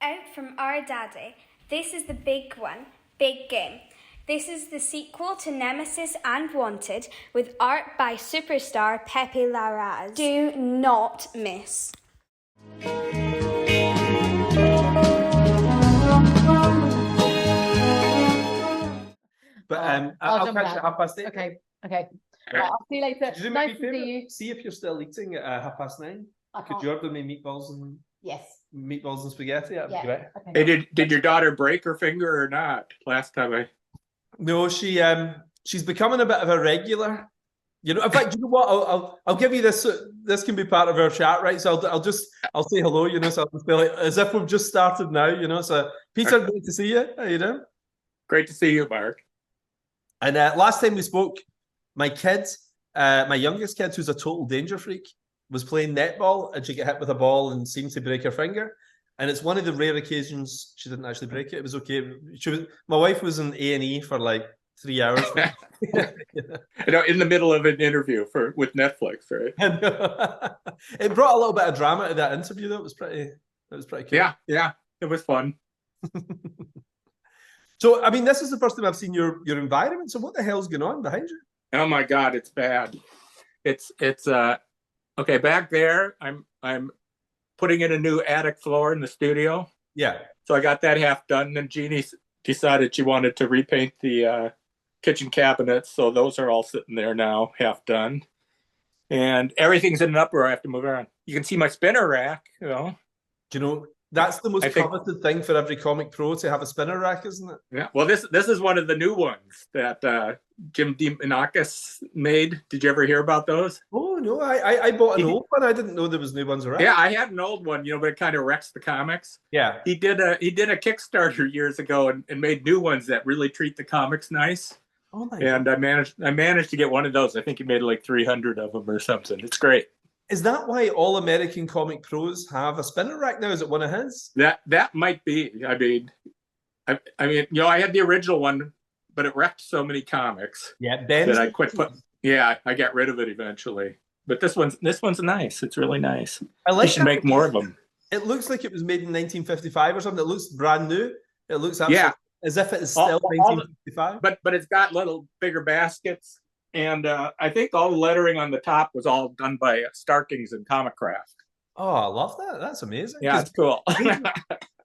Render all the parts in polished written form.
Out from our daddy, this is the big one, Big Game. This is the sequel to Nemesis and Wanted, with art by superstar Pepe Larraz. Do not miss. But I'll jump catch you out. at 8:30. Okay. Right, I'll see you later. Did you do Nice me a to see favour? you. See if you're still eating at 9:30. Could you order me meatballs and spaghetti? That'd be great. Okay. Hey, did your daughter break her finger or not? Last time No, she's becoming a bit of a regular. You know, in fact, you know what? I'll give you this. This can be part of our chat, right? So I'll say hello. You know, so I'll just be like, as if we've just started now. You know, so Peter, great to see you. How you doing? Great to see you, Mark. And last time we spoke, my youngest kid, who's a total danger freak, was playing netball and she got hit with a ball and seemed to break her finger. And it's one of the rare occasions she didn't actually break it. It was okay. My wife was in A&E for like 3 hours. You know, in the middle of an interview with Netflix, right? It brought a little bit of drama to that interview, though. It was pretty cool. Yeah, it was fun. So, I mean, this is the first time I've seen your environment. So what the hell's going on behind you? Oh my God, it's bad. It's okay, back there, I'm putting in a new attic floor in the studio. Yeah. So I got that half done. And Jeannie decided she wanted to repaint the kitchen cabinets. So those are all sitting there now, half done. And everything's in an uproar. I have to move around. You can see my spinner rack, you know. Do you know, that's the most coveted thing for every comic pro, to have a spinner rack, isn't it? Yeah. Well, this is one of the new ones that Jim DeMinakis made. Did you ever hear about those? Oh no, I bought an old one. I didn't know there was new ones around. Yeah, I had an old one, you know, but it kind of wrecks the comics. Yeah. He did a Kickstarter years ago and made new ones that really treat the comics nice. Oh my God. And I managed to get one of those. I think he made like 300 of them or something. It's great. Is that why all American comic pros have a spinner rack now? Is it one of his? That might be. I mean, you know, I had the original one, but it wrecked so many comics. Yeah, Ben. That I quit. I got rid of it eventually. But this one's nice. It's really nice. I like. You should make more of them. It looks like it was made in 1955 or something. It looks brand new. It looks absolutely as if it is still 1955. But it's got little bigger baskets. And I think all the lettering on the top was all done by Starkings and Comic Craft. Oh, I love that. That's amazing. Yeah, it's cool.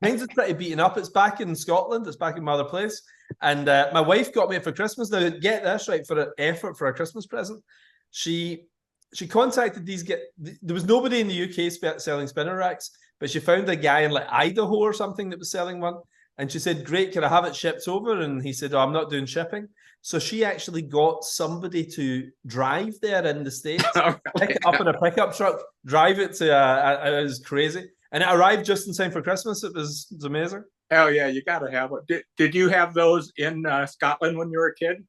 Mine's is pretty beaten up. It's back in Scotland. It's back in my other place. And my wife got me it for Christmas. Now, get this right, for an effort for a Christmas present. She contacted there was nobody in the UK selling spinner racks, but she found a guy in like Idaho or something that was selling one. And she said, great, can I have it shipped over? And he said, oh, I'm not doing shipping. So she actually got somebody to drive there in the States, pick it up in a pickup truck, drive it to, it was crazy. And it arrived just in time for Christmas. It was amazing. Hell yeah, you got to have it. Did you have those in Scotland when you were a kid?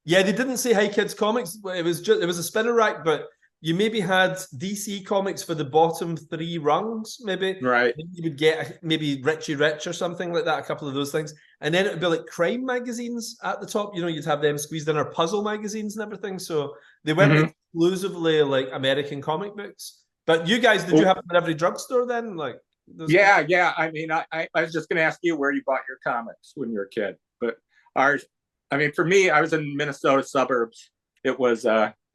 Yeah, they didn't say Hi Kids Comics. It was a spinner rack, but you maybe had DC Comics for the bottom 3 rungs, maybe. Right. You would get maybe Richie Rich or something like that, a couple of those things. And then it would be like crime magazines at the top. You know, you'd have them squeezed in, or puzzle magazines and everything. So they weren't exclusively like American comic books. But you guys, did you have them at every drugstore then? Like, yeah. I mean, I was just going to ask you where you bought your comics when you were a kid. But ours, I mean, for me, I was in Minnesota suburbs. It was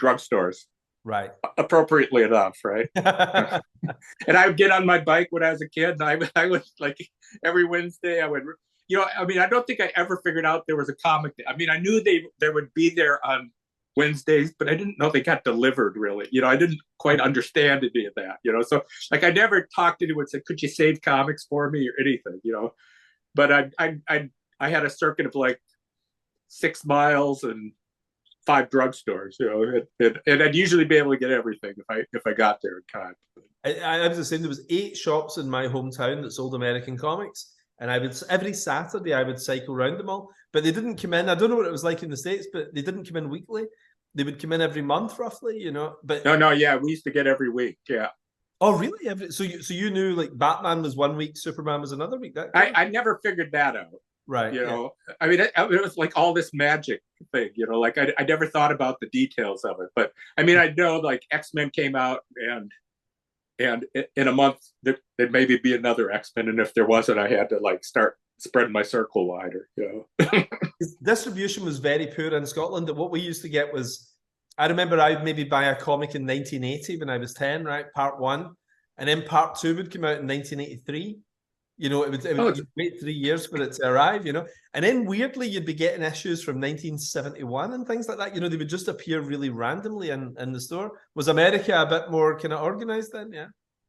drugstores. Right. Appropriately enough, right? And I would get on my bike when I was a kid, and I would like every Wednesday I would, you know, I mean, I don't think I ever figured out there was a comic. I mean, I knew they would be there on Wednesdays, but I didn't know they got delivered really. You know, I didn't quite understand any of that, you know. So like I never talked to anyone and said, could you save comics for me or anything, you know? But I had a circuit of like 6 miles and 5 drugstores, you know, and I'd usually be able to get everything if I got there in time. I was the same. There was 8 shops in my hometown that sold American comics, and every Saturday I would cycle around them all. But they didn't come in. I don't know what it was like in the States, but they didn't come in weekly. They would come in every month, roughly, you know. But yeah, we used to get every week. Yeah. Oh, really? So you knew like Batman was one week, Superman was another week. I never figured that out. Right. You know, I mean, it was like all this magic thing, you know, like I never thought about the details of it. But I mean, I know like X-Men came out and and in a month there'd maybe be another X-Men, and if there wasn't, I had to like start spreading my circle wider. Distribution was very poor in Scotland. What we used to get was, I remember I'd maybe buy a comic in 1980 when I was 10, right? Part 1, and then part 2 would come out in 1983. You know, it would you'd wait 3 years for it to arrive, you know. And then weirdly, you'd be getting issues from 1971 and things like that. You know, they would just appear really randomly in the store. Was America a bit more kind of organized then? Yeah.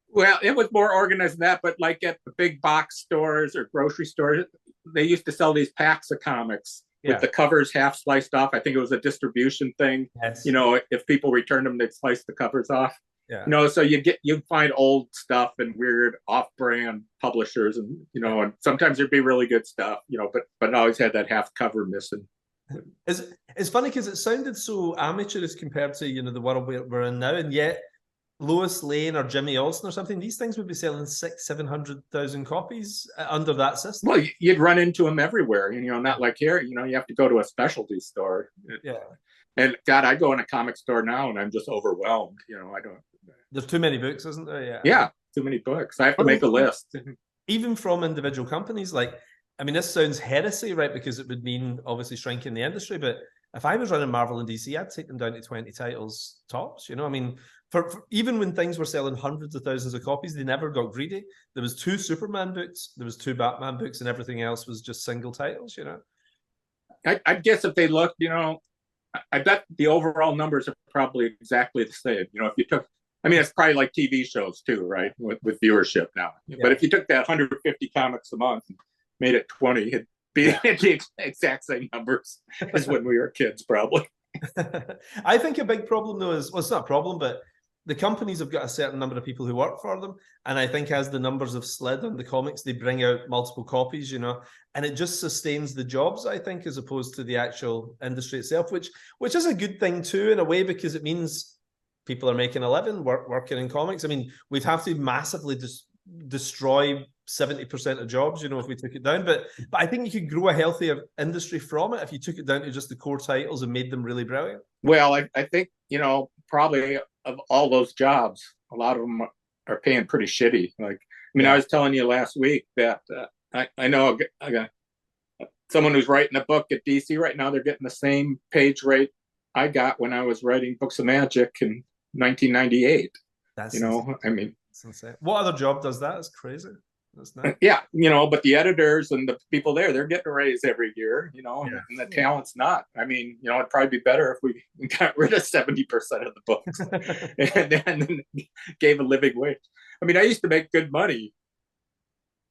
Well, it was more organized than that, but like at the big box stores or grocery stores, they used to sell these packs of comics with the covers half sliced off. I think it was a distribution thing. Yes. You know, if people returned them, they'd slice the covers off. Yeah. You know, so you'd find old stuff and weird off-brand publishers, and you know, and sometimes there'd be really good stuff, you know, but it always had that half cover missing. It's funny because it sounded so amateurish compared to, you know, the world we're in now, and yet Lois Lane or Jimmy Olsen or something, these things would be selling 600,000-700,000 copies under that system. Well, you'd run into them everywhere, you know, not like here, you know, you have to go to a specialty store. Yeah. And God, I go in a comic store now and I'm just overwhelmed, you know, I don't. There's too many books, isn't there? Yeah. Yeah, too many books. I have to make a list. Even from individual companies, like, I mean, this sounds heresy, right? Because it would mean obviously shrinking the industry, but if I was running Marvel and DC, I'd take them down to 20 titles tops, you know? I mean, for even when things were selling hundreds of thousands of copies, they never got greedy. There was 2 Superman books, there was 2 Batman books, and everything else was just single titles, you know? I guess if they looked, you know, I bet the overall numbers are probably exactly the same. You know, if you took, I mean, it's probably like TV shows too, right? With viewership now. Yeah. But if you took that 150 comics a month and made it 20, it'd be the exact same numbers as when we were kids, probably. I think a big problem though is, well, it's not a problem, but the companies have got a certain number of people who work for them. And I think as the numbers have slid on the comics, they bring out multiple copies, you know, and it just sustains the jobs, I think, as opposed to the actual industry itself, which is a good thing too, in a way, because it means people are making a living working in comics. I mean, we'd have to massively destroy 70% of jobs, you know, if we took it down. But I think you could grow a healthier industry from it if you took it down to just the core titles and made them really brilliant. Well, I think, you know, probably of all those jobs, a lot of them are paying pretty shitty. Like, I mean, I was telling you last week that I know I got someone who's writing a book at DC right now. They're getting the same page rate I got when I was writing Books of Magic in 1998. That's, you know, I mean, that's insane. What other job does that? It's crazy. That's not... Yeah, you know, but the editors and the people there, they're getting a raise every year, you know, and the talent's not. I mean, you know, it'd probably be better if we got rid of 70% of the books and then gave a living wage. I mean, I used to make good money,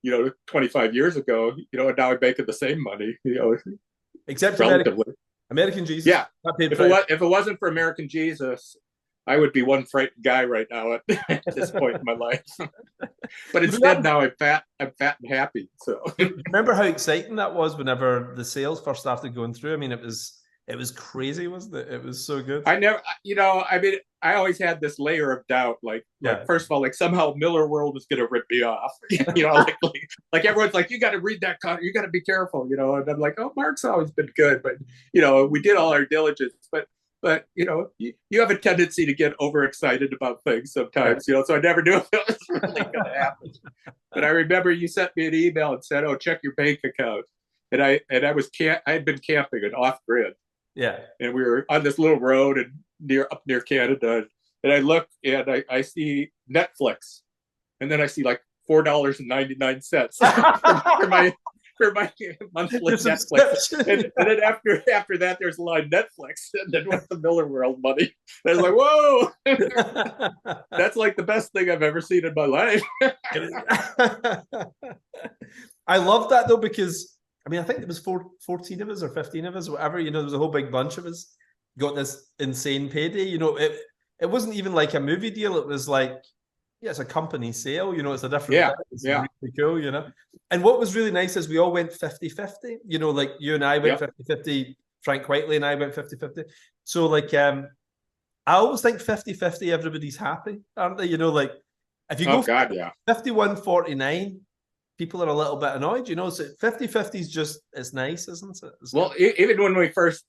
you know, 25 years ago, you know, and now I'm making the same money, you know, except relatively. American Jesus. Yeah. If it wasn't for American Jesus, I would be one frightened guy right now at this point in my life. But instead now I'm fat and happy. So remember how exciting that was whenever the sales first started going through? I mean, it was crazy, wasn't it? It was so good. I never, you know, I mean, I always had this layer of doubt, like first of all, like somehow Millar World was gonna rip me off. You know, like everyone's like, you gotta read that comic, you gotta be careful, you know, and I'm like, oh, Mark's always been good, but you know, we did all our diligence, but you know, you have a tendency to get overexcited about things sometimes, you know. So I never knew if it was really going to happen. But I remember you sent me an email and said, "Oh, check your bank account." And I had been camping and off grid. Yeah. And we were on this little road and up near Canada. And I look and I see Netflix, and then I see like $4.99 for my monthly Netflix, and then after that, there's a line Netflix, and then with the Millar World money, I was like, whoa, that's like the best thing I've ever seen in my life. I love that though, because I mean, I think there was 14 of us or 15 of us, whatever. You know, there was a whole big bunch of us got this insane payday. You know, it wasn't even like a movie deal. It was like, yeah, it's a company sale, you know, it's a different thing. It's really cool, you know. And what was really nice is we all went 50-50, you know, like you and I went 50-50, Frank Whiteley and I went 50-50. So like I always think 50-50, everybody's happy, aren't they? You know, like if you go 51-49, people are a little bit annoyed, you know. So 50-50 is just, it's nice, isn't it? Well, even when we first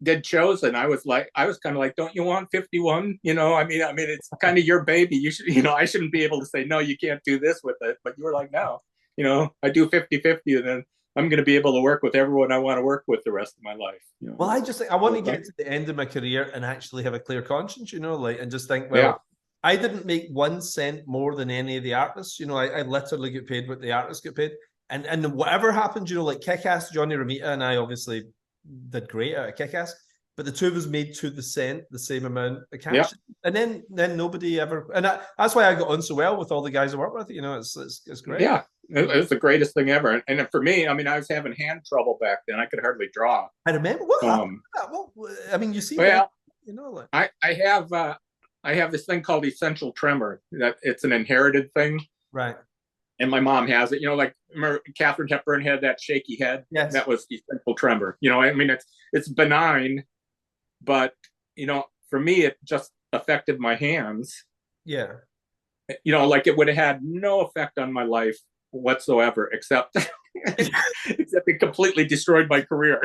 did Chosen, I was kind of like, don't you want 51? You know, I mean, it's kind of your baby. You should, you know, I shouldn't be able to say, no, you can't do this with it. But you were like, no, you know, I do 50-50, and then I'm going to be able to work with everyone I want to work with the rest of my life. You know? Well, I just think I want to get to the end of my career and actually have a clear conscience, you know, like, and just think, well, yeah. I didn't make 1 cent more than any of the artists. You know, I literally get paid what the artists get paid. And whatever happened, you know, like Kick-Ass, Johnny Romita and I obviously did great at Kick-Ass, but the two of us made to the cent the same amount of cash. Yeah. And then nobody ever, and that's why I got on so well with all the guys I work with. You know, it's great. Yeah, it was the greatest thing ever. And for me, I mean, I was having hand trouble back then. I could hardly draw. I remember what happened. Well, I mean, you see, well, you know, like I have this thing called essential tremor. That it's an inherited thing, right? And my mom has it. You know, like Katharine Hepburn had that shaky head. Yes, that was essential tremor. You know, I mean, it's benign, but you know, for me, it just affected my hands. Yeah. You know, like it would have had no effect on my life whatsoever, except it completely destroyed my career.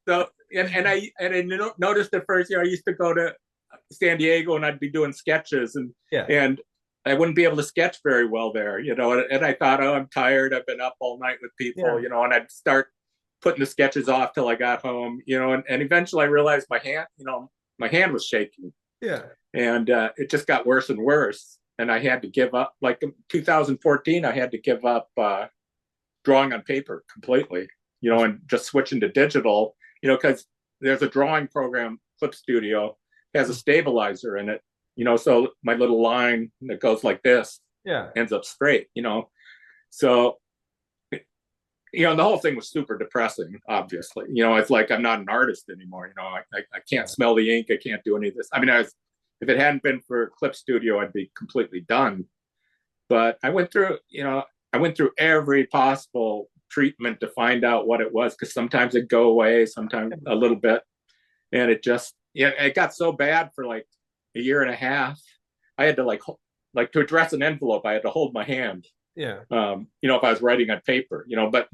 So, and I noticed at first, you know, I used to go to San Diego and I'd be doing sketches, and I wouldn't be able to sketch very well there, you know, and I thought, oh, I'm tired. I've been up all night with people, you know, and I'd start putting the sketches off till I got home, you know, and eventually I realized my hand was shaking. Yeah. And it just got worse and worse. And I had to give up, like in 2014, I had to give up drawing on paper completely, you know, and just switching to digital, you know, because there's a drawing program, Clip Studio, has a stabilizer in it, you know, so my little line that goes like this ends up straight, you know. So, you know, the whole thing was super depressing, obviously. You know, it's like I'm not an artist anymore, you know, I can't smell the ink, I can't do any of this. I mean, if it hadn't been for Clip Studio, I'd be completely done. But I went through every possible treatment to find out what it was, because sometimes it'd go away, sometimes a little bit. And it got so bad for like a year and a half. I had to like to address an envelope, I had to hold my hand. Yeah. You know, if I was writing on paper, you know, but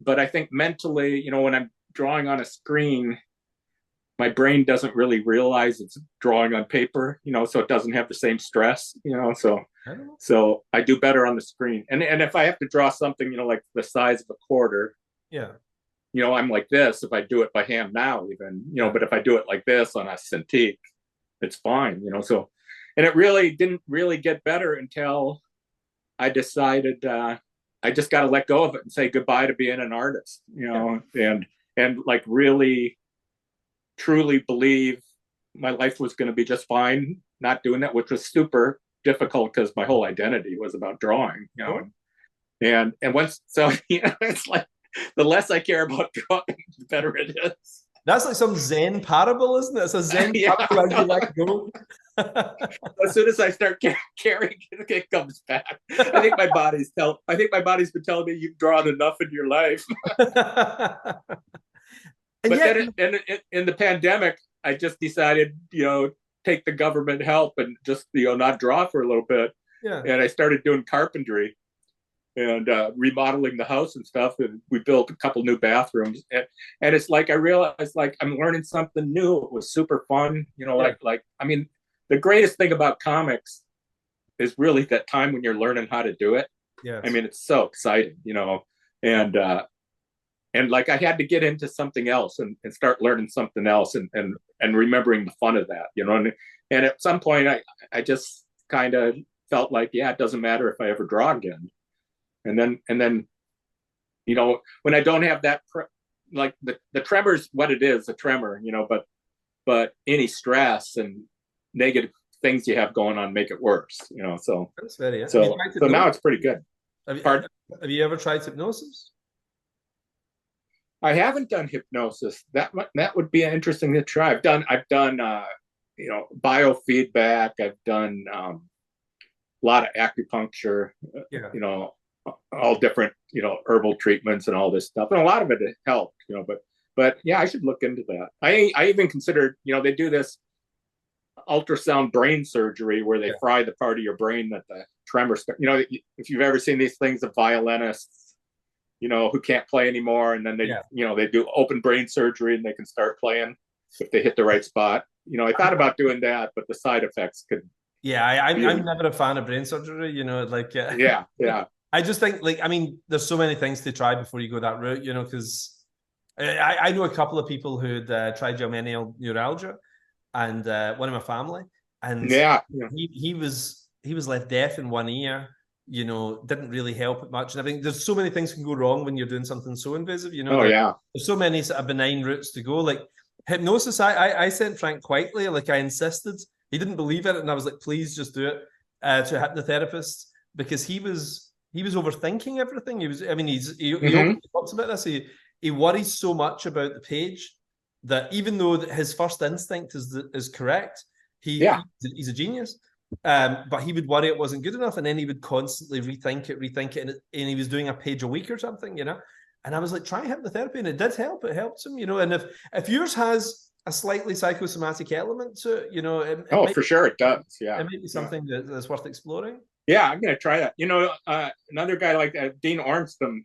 I think mentally, you know, when I'm drawing on a screen, my brain doesn't really realize it's drawing on paper, you know, so it doesn't have the same stress, you know, so I do better on the screen. And if I have to draw something, you know, like the size of a quarter, you know, I'm like this, if I do it by hand now even, you know, but if I do it like this on a Cintiq, it's fine, you know, so, and it really didn't really get better until I decided I just got to let go of it and say goodbye to being an artist, you know, and like really truly believe my life was going to be just fine not doing that, which was super difficult because my whole identity was about drawing, you know. And once, so, you know, it's like the less I care about drawing, the better it is. That's like some Zen parable, isn't it? It's a Zen parable as you let go. As soon as I start caring, it comes back. I think my body's been telling me you've drawn enough in your life. But then in the pandemic, I just decided, you know, take the government help and just, you know, not draw for a little bit. Yeah. And I started doing carpentry and remodeling the house and stuff. And we built a couple new bathrooms. And it's like, I realized like I'm learning something new. It was super fun. You know, like, I mean, the greatest thing about comics is really that time when you're learning how to do it. Yeah. I mean, it's so exciting, you know, and like I had to get into something else and start learning something else and remembering the fun of that, you know. And at some point I just kind of felt like, yeah, it doesn't matter if I ever draw again. And then, you know, when I don't have that, like the tremor's what it is, a tremor, you know, but any stress and negative things you have going on make it worse, you know. So that's very, so now it's pretty good. Have you ever tried hypnosis? I haven't done hypnosis. That would be interesting to try. I've done you know, biofeedback. I've done a lot of acupuncture. You know, all different, you know, herbal treatments and all this stuff, and a lot of it helped, you know. But yeah, I should look into that. I even considered, you know, they do this ultrasound brain surgery where they fry the part of your brain that the tremor, you know, if you've ever seen these things of violinists you know, who can't play anymore, and then they, you know, they do open brain surgery and they can start playing if they hit the right spot. You know, I thought about doing that, but the side effects could. Yeah, I'm never a fan of brain surgery. You know, like yeah. I just think, like, I mean, there's so many things to try before you go that route. You know, because I know a couple of people who'd tried trigeminal neuralgia, and one in my family, and he was left deaf in one ear. You know, didn't really help it much. And I think there's so many things can go wrong when you're doing something so invasive. You know, there's so many sort of benign routes to go. Like hypnosis, I sent Frank quietly. Like I insisted, he didn't believe it, and I was like, please just do it to a hypnotherapist, because he was overthinking everything. He talks about this. He worries so much about the page that even though his first instinct is correct, he's a genius. But he would worry it wasn't good enough, and then he would constantly rethink it, and he was doing a page a week or something, you know. And I was like, try hypnotherapy, and it did help. It helps him, you know. And if yours has a slightly psychosomatic element to it, you know, for sure it does. Yeah, it might be something that's worth exploring. Yeah, I'm gonna try that. You know, another guy like Dean Ormston,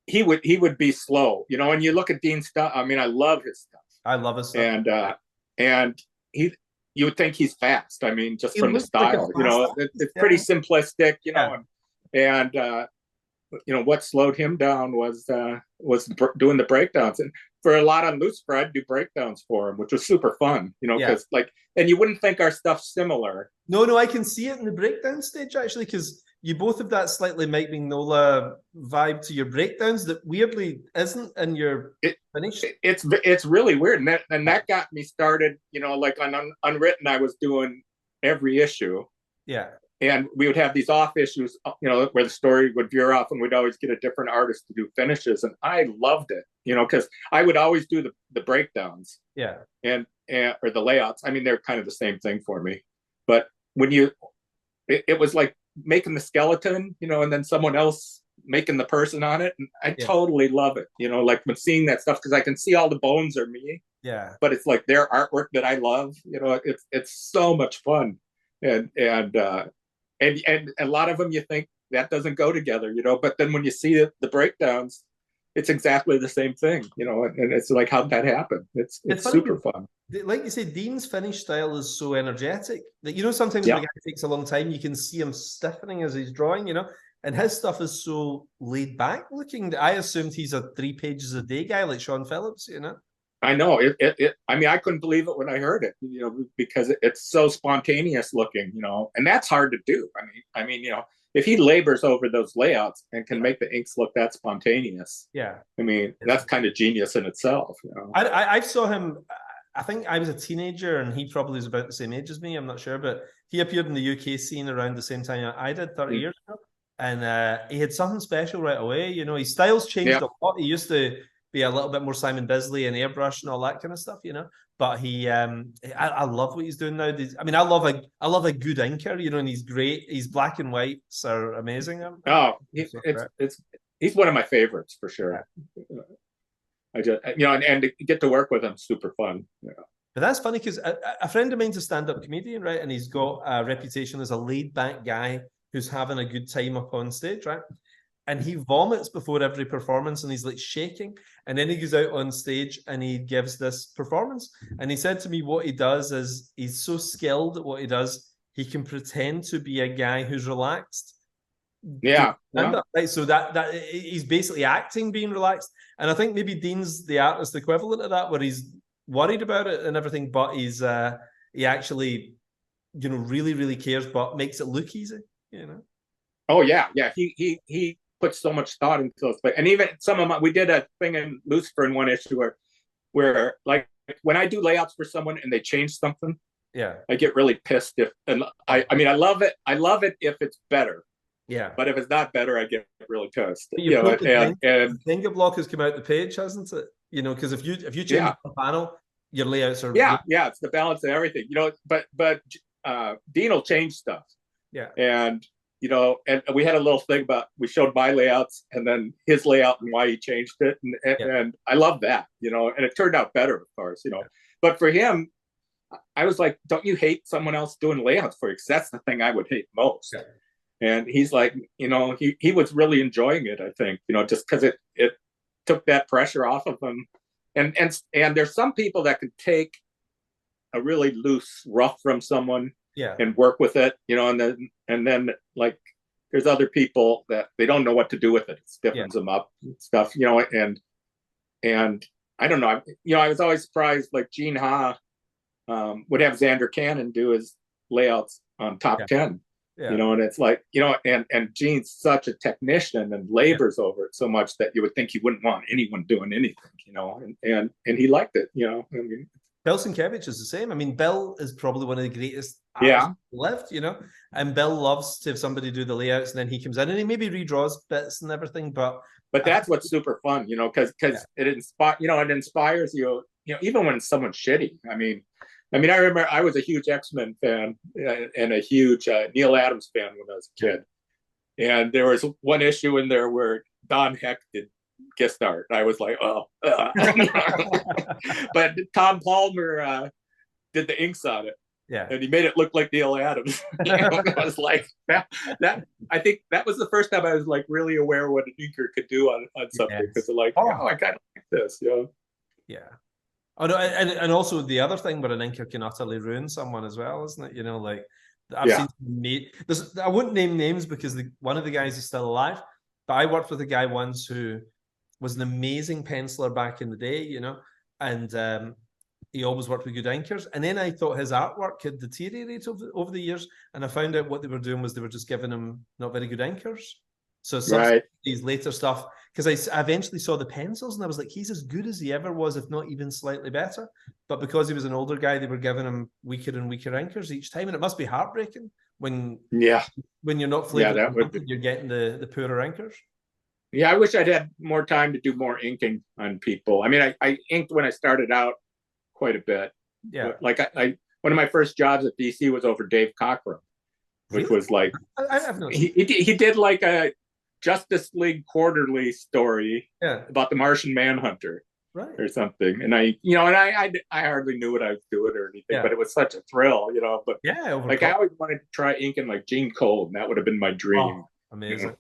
he would be slow, you know. And you look at Dean's stuff. I mean, I love his stuff. I love his stuff. And you would think he's fast. I mean, just from the style, you know, it's pretty simplistic, you know. And you know, what slowed him down was doing the breakdowns. And for a lot on Lucifer, I'd do breakdowns for him, which was super fun, you know, because like, and you wouldn't think our stuff's similar. No, I can see it in the breakdown stage, actually, because you both have that slightly Mike Mignola vibe to your breakdowns that weirdly isn't in your finish. It's really weird, and that got me started. You know, like on Unwritten, I was doing every issue. Yeah. And we would have these off issues, you know, where the story would veer off, and we'd always get a different artist to do finishes, and I loved it, you know, because I would always do the breakdowns. Yeah. And or the layouts. I mean, they're kind of the same thing for me, but when it was like making the skeleton, you know, and then someone else making the person on it. And I totally love it, you know, like when seeing that stuff, because I can see all the bones are me. Yeah. But it's like their artwork that I love, you know, it's so much fun. And a lot of them you think that doesn't go together, you know, but then when you see the breakdowns, it's exactly the same thing, you know, and it's like, how'd that happen? It's super fun. Like you say, Dean's finish style is so energetic that, you know, sometimes when a guy takes a long time, you can see him stiffening as he's drawing, you know, and his stuff is so laid back looking that I assumed he's a 3 pages a day guy like Sean Phillips, you know. I know I mean, I couldn't believe it when I heard it, you know, because it's so spontaneous looking, you know, and that's hard to do. I mean, you know, if he labors over those layouts and can make the inks look that spontaneous, I mean, that's kind of genius in itself, you know. I saw him. I think I was a teenager, and he probably was about the same age as me. I'm not sure, but he appeared in the UK scene around the same time I did, 30 years ago, and he had something special right away. You know, his style's changed a lot. He used to be a little bit more Simon Bisley and airbrush and all that kind of stuff, you know. But I love what he's doing now. I mean, I love a good inker, you know, and he's great. His black and whites are amazing. He's one of my favorites for sure. I just, you know, and to get to work with him, super fun. You know. But that's funny because a friend of mine's a stand-up comedian, right? And he's got a reputation as a laid-back guy who's having a good time up on stage, right? And he vomits before every performance, and he's like shaking. And then he goes out on stage and he gives this performance. And he said to me, what he does is he's so skilled at what he does, he can pretend to be a guy who's relaxed. Yeah. Right? So that he's basically acting being relaxed. And I think maybe Dean's the artist equivalent of that, where he's worried about it and everything, but he actually, you know, really, really cares, but makes it look easy, you know. Oh yeah. He puts so much thought into those. And even some of we did a thing in Lucifer in one issue where like when I do layouts for someone and they change something, I get really pissed I mean I love it if it's better. Yeah. But if it's not better, I get really pissed. You know, and Finger block has come out the page, hasn't it? You know, because if you change the panel, your layouts are it's the balance and everything. You know, but Dean will change stuff. Yeah. And you know, and we had a little thing about, we showed my layouts and then his layout and why he changed it. And I love that, you know, and it turned out better, of course, you know. But for him, I was like, don't you hate someone else doing layouts for you? Because that's the thing I would hate most. And he's like, he was really enjoying it, I think, just because it took that pressure off of him. And there's some people that could take a really loose rough from someone and work with it, and then like there's other people that they don't know what to do with it. It stiffens them up and stuff, and I don't know. I was always surprised, like Gene Ha would have Xander Cannon do his layouts on top 10. And it's like, and Gene's such a technician and labors over it so much that you would think he wouldn't want anyone doing anything, and he liked it, I mean, Bill Sienkiewicz is the same. I mean, Bill is probably one of the greatest artists who lived, and Bill loves to have somebody do the layouts, and then he comes in and he maybe redraws bits and everything, but that's what's super fun, because it inspires you, even when someone's shitty. I mean, I remember I was a huge X-Men fan and a huge Neil Adams fan when I was a kid. And there was one issue in there where Don Heck did guest art. I was like, oh. But Tom Palmer did the inks on it. Yeah. And he made it look like Neil Adams. I was like, that I think that was the first time I was like really aware what an inker could do on something. Because like, I kind of like this, Yeah. Oh no, and also the other thing where an inker can utterly ruin someone as well, isn't it? Like I've seen I wouldn't name names because one of the guys is still alive, but I worked with a guy once who was an amazing penciler back in the day, and he always worked with good inkers. And then I thought his artwork had deteriorated over the years, and I found out what they were doing was they were just giving him not very good inkers. So some of these later stuff, because I eventually saw the pencils and I was like, he's as good as he ever was, if not even slightly better. But because he was an older guy, they were giving him weaker and weaker inkers each time. And it must be heartbreaking when you're not flavored, you're getting the poorer inkers. Yeah, I wish I'd had more time to do more inking on people. I mean, I inked when I started out quite a bit. Yeah. But like one of my first jobs at DC was over Dave Cockrum, which was like, he did like a Justice League Quarterly story about the Martian Manhunter, or something. And I hardly knew what I was doing or anything, but it was such a thrill, But like I always wanted to try inking like Gene Colan. That would have been my dream. Oh, amazing.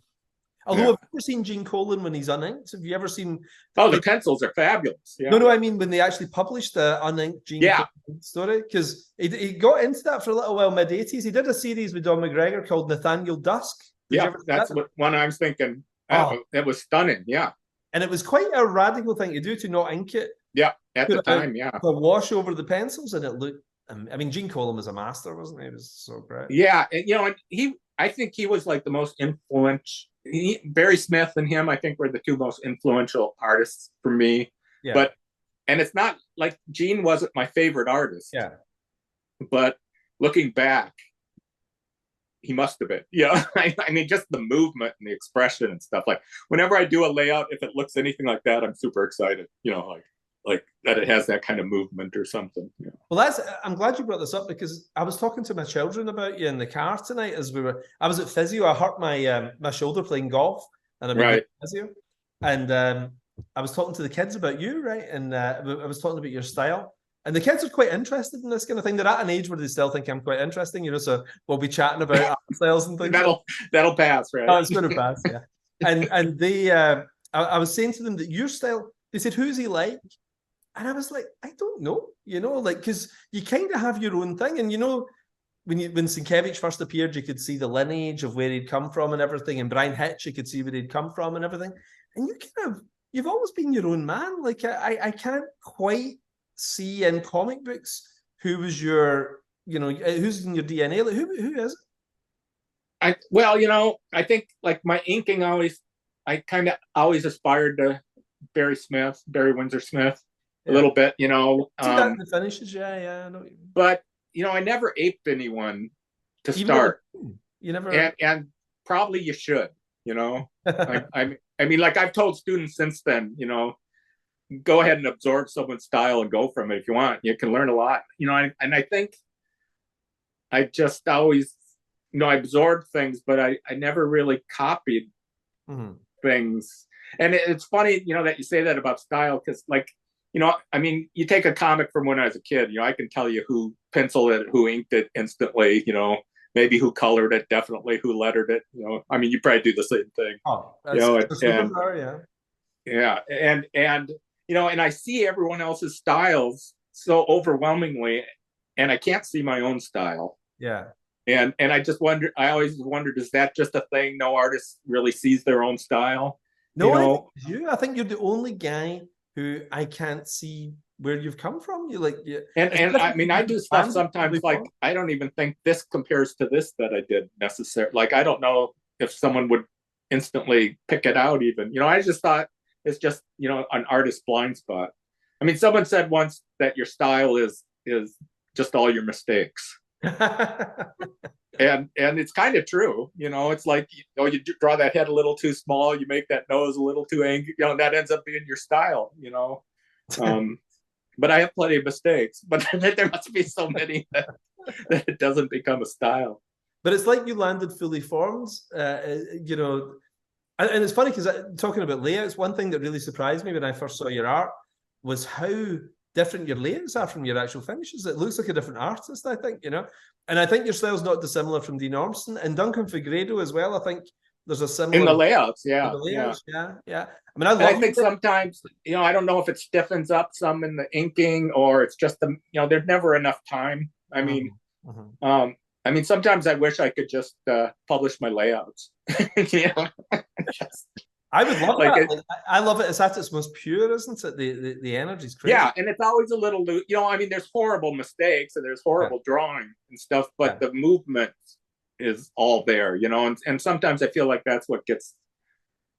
Although, have you ever seen Gene Colan when he's uninked? Have you ever seen? Oh, the pencils are fabulous. Yeah. No, I mean when they actually published the uninked Gene Colan story, because he got into that for a little while, mid-80s. He did a series with Don McGregor called Nathaniel Dusk. That's what one I was thinking. It was stunning. Yeah, and it was quite a radical thing to do to not ink it. Yeah, at the time, the wash over the pencils, and it looked. I mean, Gene Colan was a master, wasn't he? He was so great. Yeah, and I think he was like the most influential. Barry Smith and him, I think, were the two most influential artists for me. Yeah. And it's not like Gene wasn't my favorite artist. Yeah. But looking back, he must have been. I mean, just the movement and the expression and stuff. Like whenever I do a layout, if it looks anything like that, I'm super excited. Like that it has that kind of movement or something. Yeah. Well, I'm glad you brought this up because I was talking to my children about you in the car tonight I was at physio. I hurt my shoulder playing golf, and I'm in physio. And I was talking to the kids about you, right? And I was talking about your style. And the kids are quite interested in this kind of thing. They're at an age where they still think I'm quite interesting, so we'll be chatting about art styles and things. That'll pass, right? Oh, it's going to pass, yeah. And they, I was saying to them that your style, they said, who's he like? And I was like, I don't know, because you kind of have your own thing. And, when Sienkiewicz first appeared, you could see the lineage of where he'd come from and everything. And Brian Hitch, you could see where he'd come from and everything. And you've always been your own man. Like, I can't quite see in comic books who was your, who's in your DNA. Like, who is it? I think like my inking I kind of always aspired to Barry Windsor Smith. A little bit, the finishes, I know. But I never aped anyone to start. You never, and probably you should. I mean, like I've told students since then. Go ahead and absorb someone's style and go from it if you want. You can learn a lot. And I think I just always, I absorbed things, but I never really copied things. And it's funny, that you say that about style because, like. I mean, you take a comic from when I was a kid, I can tell you who penciled it, who inked it instantly, maybe who colored it, definitely who lettered it. You know, I mean, you probably do the same thing. Oh, You know, that's yeah, and you know, and I see everyone else's styles so overwhelmingly, and I can't see my own style. Yeah. And I just wonder, I always wondered, is that just a thing? No artist really sees their own style? No, you know? I think you're the only guy who I can't see where you've come from. You like, yeah. And I mean, I do stuff sometimes like I don't even think this compares to this that I did necessarily. Like, I don't know if someone would instantly pick it out even. You know, I just thought it's just, you know, an artist's blind spot. I mean, someone said once that your style is just all your mistakes. and it's kind of true. You know, it's like, you know, you draw that head a little too small, you make that nose a little too angry, you know, that ends up being your style, you know. But I have plenty of mistakes, but there must be so many that it doesn't become a style. But it's like you landed fully formed, you know. And it's funny because talking about layouts, one thing that really surprised me when I first saw your art was how different your layouts are from your actual finishes. It looks like a different artist, I think, you know. And I think your style's not dissimilar from Dean Ormston and Duncan Figueiredo as well. I think there's a similar in the layouts, yeah. Yeah. I mean, I think sometimes, you know, I don't know if it stiffens up some in the inking or it's just the, you know, there's never enough time. I mean, I mean, sometimes I wish I could just publish my layouts. You know? I would love that. I love it. It's at its most pure, isn't it? The energy's crazy. Yeah, and it's always a little loose. You know, I mean, there's horrible mistakes and there's horrible drawing and stuff, but the movement is all there, you know, and sometimes I feel like that's what gets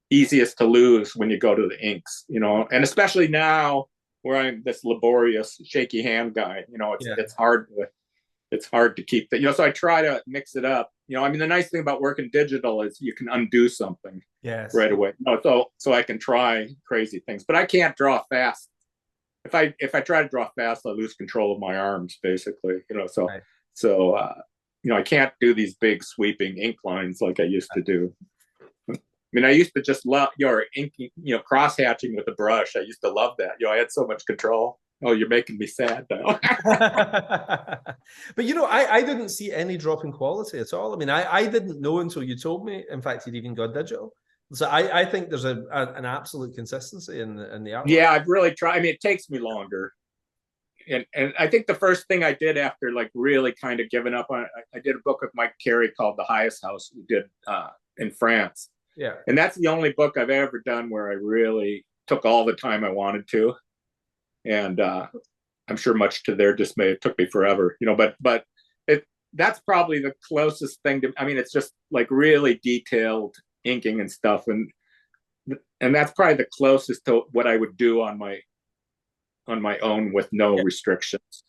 easiest to lose when you go to the inks, you know, and especially now where I'm this laborious, shaky hand guy, you know, it's hard to keep that, you know, so I try to mix it up. You know, I mean, the nice thing about working digital is you can undo something right away. You know, so I can try crazy things, but I can't draw fast. If I try to draw fast, I lose control of my arms, basically, you know, so you know, I can't do these big sweeping ink lines like I used to do. I mean, I used to just love your inking, you know, cross hatching with a brush. I used to love that. You know, I had so much control. Oh, you're making me sad now. But, you know, I didn't see any drop in quality at all. I mean, I didn't know until you told me, in fact, you'd even gone digital. So I think there's an absolute consistency in the art. Yeah, I've really tried. I mean, it takes me longer. And I think the first thing I did after like really kind of giving up on it, I did a book with Mike Carey called The Highest House we did in France. Yeah. And that's the only book I've ever done where I really took all the time I wanted to. And I'm sure much to their dismay, it took me forever, you know, but that's probably the closest thing to, I mean, it's just like really detailed inking and stuff. And that's probably the closest to what I would do on my own with no restrictions.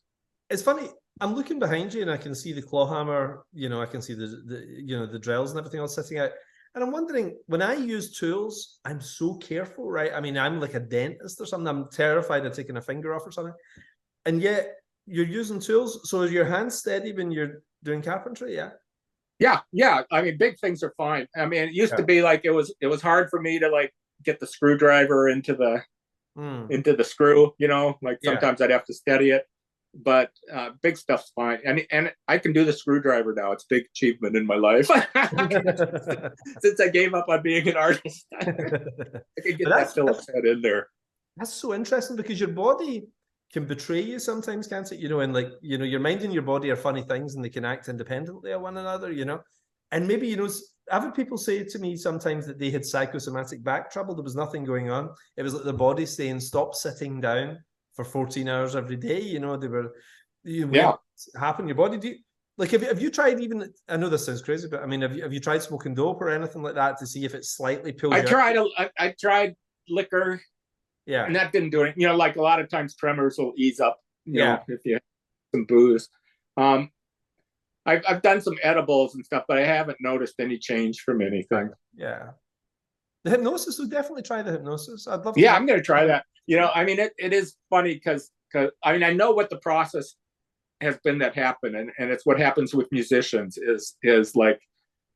It's funny. I'm looking behind you and I can see the claw hammer, you know, I can see the you know, the drills and everything else sitting out. And I'm wondering, when I use tools, I'm so careful, right? I mean, I'm like a dentist or something. I'm terrified of taking a finger off or something. And yet you're using tools. So is your hand steady when you're doing carpentry? Yeah. Yeah. I mean, big things are fine. I mean, it used to be like, it was hard for me to like get the screwdriver into the screw, you know, like sometimes I'd have to steady it, but big stuff's fine. And I can do the screwdriver now. It's a big achievement in my life. Since I gave up on being an artist, I can get that Phillips head in there. That's so interesting because your body can betray you sometimes, can't it? You know, and like, you know, your mind and your body are funny things and they can act independently of one another, you know? And maybe, you know, I've had people say to me sometimes that they had psychosomatic back trouble. There was nothing going on. It was like the body saying, stop sitting down for 14 hours every day. You know, they were, happen your body. Have you tried even, I know this sounds crazy, but I mean, have you tried smoking dope or anything like that to see if it slightly pulls you out? I tried liquor. Yeah. And that didn't do it. You know, like a lot of times tremors will ease up, you know, if you have some booze. I've done some edibles and stuff, but I haven't noticed any change from anything. Yeah. The hypnosis, we'll definitely try the hypnosis. I'd love to. Yeah, I'm going to try that. You know, I mean, it is funny because I mean, I know what the process has been that happened. And it's what happens with musicians is like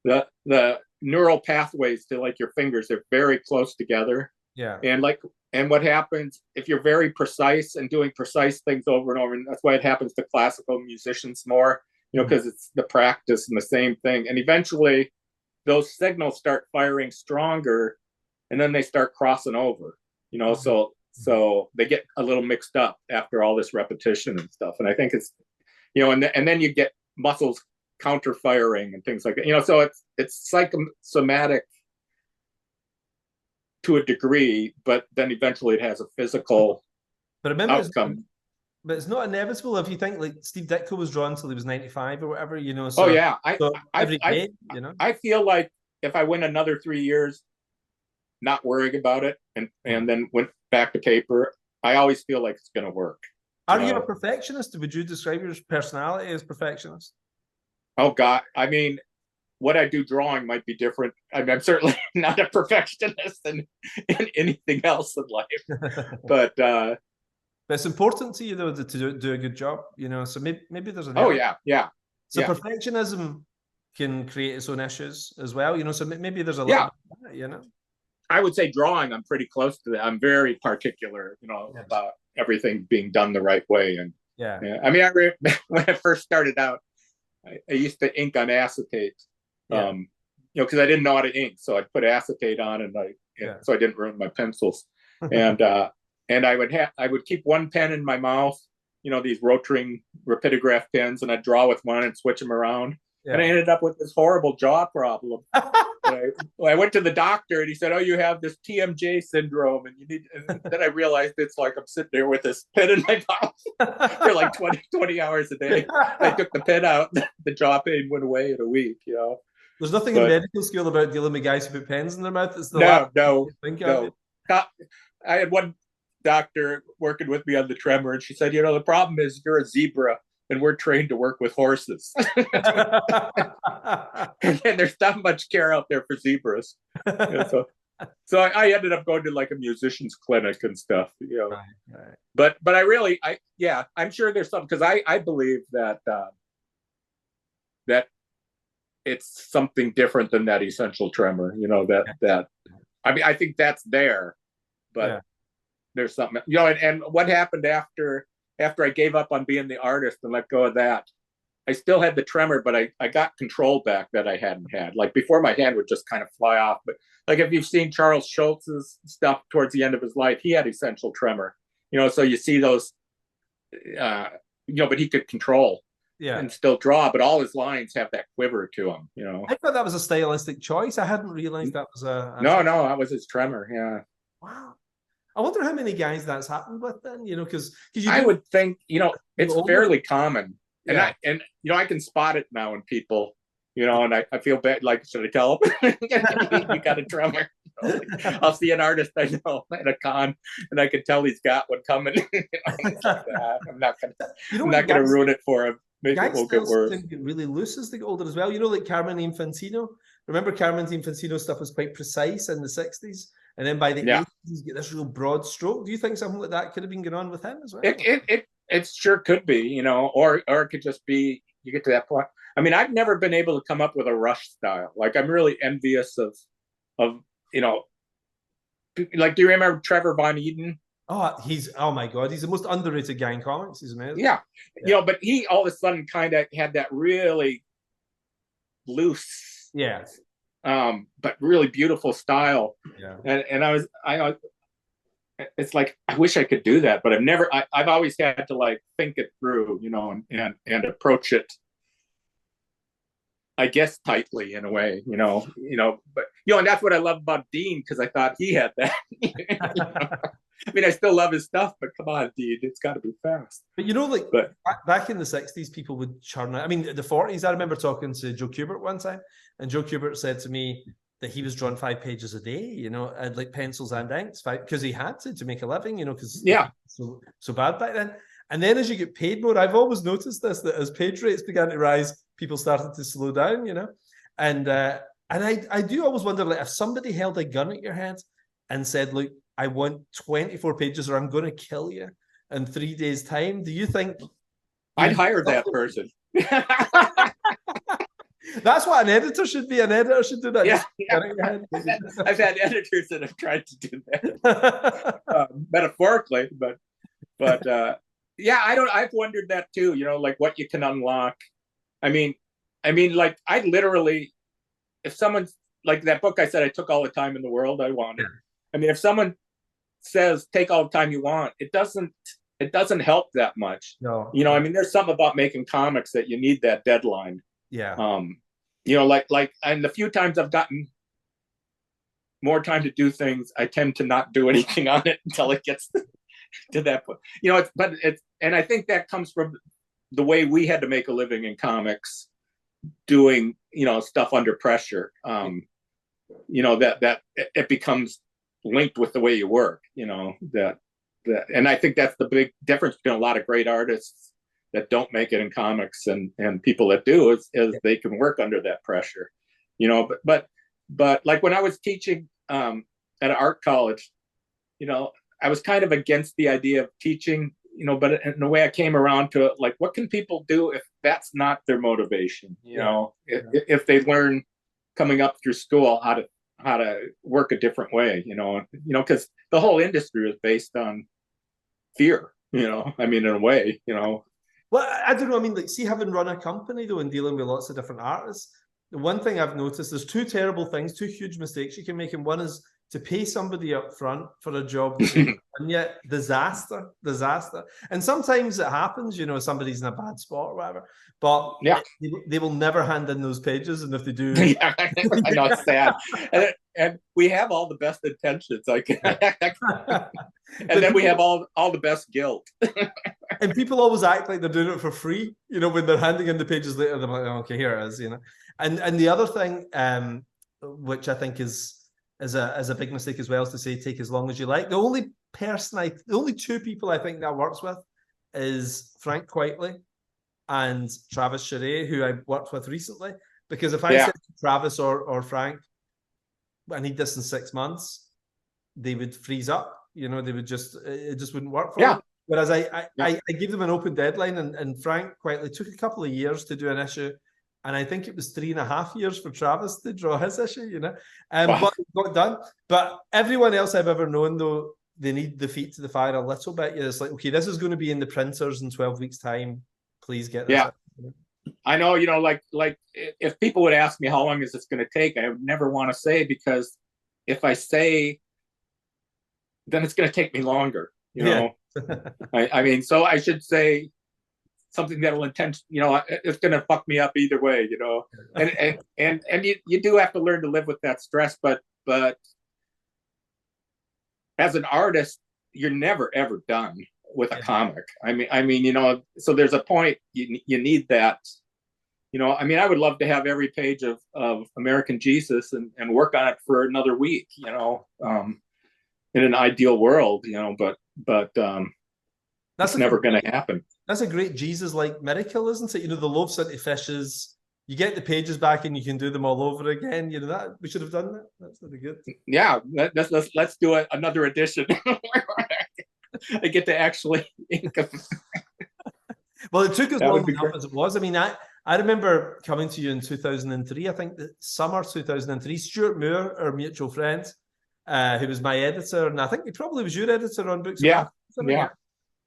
the neural pathways to like your fingers are very close together. Yeah. And what happens if you're very precise and doing precise things over and over, and that's why it happens to classical musicians more, you know, because it's the practice and the same thing. And eventually those signals start firing stronger, and then they start crossing over, you know, so they get a little mixed up after all this repetition and stuff. And I think it's, you know, and then you get muscles counter firing and things like that, you know, so it's psychosomatic to a degree, but then eventually it has a physical outcome. But it's not inevitable if you think like Steve Ditko was drawn until he was 95 or whatever, you know. So, every day, you know. I feel like if I went another 3 years not worrying about it and then went back to paper, I always feel like it's going to work. Are you a perfectionist? Would you describe your personality as perfectionist? Oh God, I mean, what I do drawing might be different. I mean, I'm certainly not a perfectionist in anything else in life, but it's important to you though to do a good job, you know. So maybe there's an So perfectionism can create its own issues as well, you know. So maybe there's a lot, you know. I would say drawing, I'm pretty close to that. I'm very particular, you know, about everything being done the right way. And I mean, when I first started out, I used to ink on acetate, you know, because I didn't know how to ink, so I'd put acetate on, and so I didn't ruin my pencils. And I would keep one pen in my mouth, you know, these rotating rapidograph pens, and I'd draw with one and switch them around. And I ended up with this horrible jaw problem. I went to the doctor, and he said, "Oh, you have this TMJ syndrome, and you need." And then I realized it's like I'm sitting there with this pen in my mouth for like 20 hours a day. I took the pen out, the jaw pain went away in a week. You know, there's nothing in medical school about dealing with guys who put pens in their mouth. It's no. I had one doctor working with me on the tremor, and she said, "You know, the problem is you're a zebra, and we're trained to work with horses." And there's not much care out there for zebras. You know, so I ended up going to like a musician's clinic and stuff, you know. Right. But I really, I'm sure there's something, because I believe that that it's something different than that essential tremor, you know, that I mean, I think that's there, but there's something, you know, and what happened after I gave up on being the artist and let go of that, I still had the tremor, but I got control back that I hadn't had. Like before, my hand would just kind of fly off. But like if you've seen Charles Schultz's stuff towards the end of his life, he had essential tremor. You know, so you see those, you know, but he could control and still draw, but all his lines have that quiver to them, you know. I thought that was a stylistic choice. I hadn't realized that was a no, that was his tremor. Yeah. Wow. I wonder how many guys that's happened with then, you know, because I would think, you know, it's fairly common. And you know, I can spot it now in people, you know, and I feel bad. Like, should I tell them you got a tremor? You know, like, I'll see an artist I know at a con, and I can tell he's got one coming. You know, I'm not gonna ruin it for him. Maybe it won't get worse. Get really loose as they get older as well. You know, like Carmen Infantino. Remember, Carmen Infantino stuff was quite precise in the 60s, and then by the 80s, you get this real broad stroke. Do you think something like that could have been going on with him as well? It sure could be, you know, or it could just be you get to that point. I mean, I've never been able to come up with a rush style. Like, I'm really envious of you know, like, do you remember Trevor Von Eaton? Oh my God, he's the most underrated guy in comics. He's amazing. Yeah. You know, but he all of a sudden kind of had that really loose, but really beautiful style. Yeah. And I it's like, I wish I could do that, but I've always had to like think it through, you know, and approach it, I guess, tightly in a way, you know, but, you know, and that's what I love about Dean, because I thought he had that. You know? I mean, I still love his stuff, but come on, Dean, it's got to be fast. But, you know, like back in the 60s, people would churn out. I mean, the 40s, I remember talking to Joe Kubert one time, and Joe Kubert said to me that he was drawing 5 pages a day, you know, and like pencils and inks, because he had to make a living, you know, because so bad back then. And then as you get paid more, I've always noticed this, that as page rates began to rise, people started to slow down, you know. And I do always wonder, like, if somebody held a gun at your head and said, look, I want 24 pages or I'm going to kill you in 3 days' time, do you think I'd hire that person? That's what an editor should be. An editor should do that. Yeah. I've had editors that have tried to do that, metaphorically, but yeah, I've wondered that too. You know, like what you can unlock. I mean, like I literally, if someone's like that book I said I took all the time in the world I wanted. I mean, if someone says take all the time you want, it doesn't help that much. No. You know, I mean, there's something about making comics that you need that deadline. Yeah. You know, like, and the few times I've gotten more time to do things, I tend to not do anything on it until it gets to that point. You know, and I think that comes from the way we had to make a living in comics, doing, you know, stuff under pressure. You know, that it becomes linked with the way you work, you know, that, and I think that's the big difference between a lot of great artists that don't make it in comics and people that do is they can work under that pressure, you know, but like when I was teaching at an art college, you know, I was kind of against the idea of teaching, you know, but in a way I came around to it, like, what can people do if that's not their motivation? You know, if they learn coming up through school how to work a different way, you know, because the whole industry is based on fear, you know, I mean, in a way, you know. Well, I don't know. I mean, like, see, having run a company though and dealing with lots of different artists, the one thing I've noticed, there's two terrible things, two huge mistakes you can make, and one is to pay somebody up front for a job that they've done yet. Disaster. And sometimes it happens, you know, somebody's in a bad spot or whatever, but yeah, they will never hand in those pages, and if they do, yeah, I know, it's sad. And we have all the best intentions, like, and then we have all the best guilt. And people always act like they're doing it for free, you know, when they're handing in the pages later, they're like, oh, okay, here it is, you know. And the other thing, which I think is a big mistake as well, is to say take as long as you like. The only two people I think that works with is Frank Quitely and Travis Charest, who I worked with recently. Because if I said to Travis or Frank, I need this in 6 months, they would freeze up. You know, it just wouldn't work for them. Whereas I gave them an open deadline, and Frank Quitely took a couple of years to do an issue. And I think it was 3.5 years for Travis to draw his issue, you know. But it got done. But everyone else I've ever known, though, they need the feet to the fire a little bit. It's like, okay, this is going to be in the printers in 12 weeks' time. Please get this. Yeah. I know, you know, like if people would ask me how long is this going to take, I would never want to say, because if I say, then it's going to take me longer, you know. I mean, so I should say something that will you know, it's going to fuck me up either way, you know. And you do have to learn to live with that stress, but as an artist, you're never ever done with a comic. I mean, you know, so there's a point you need that, you know. I mean, I would love to have every page of American Jesus and work on it for another week, you know, in an ideal world, you know, but that's never going to happen. That's a great Jesus-like miracle, isn't it? You know, the loaves into fishes, you get the pages back and you can do them all over again. You know, that we should have done that. That's really good. Yeah, let's do another edition. I get to actually ink them. Well, it took us long enough as it was. I mean, I remember coming to you in 2003, I think the summer 2003, Stuart Moore, our mutual friend, who was my editor, and I think he probably was your editor on Books. Yeah.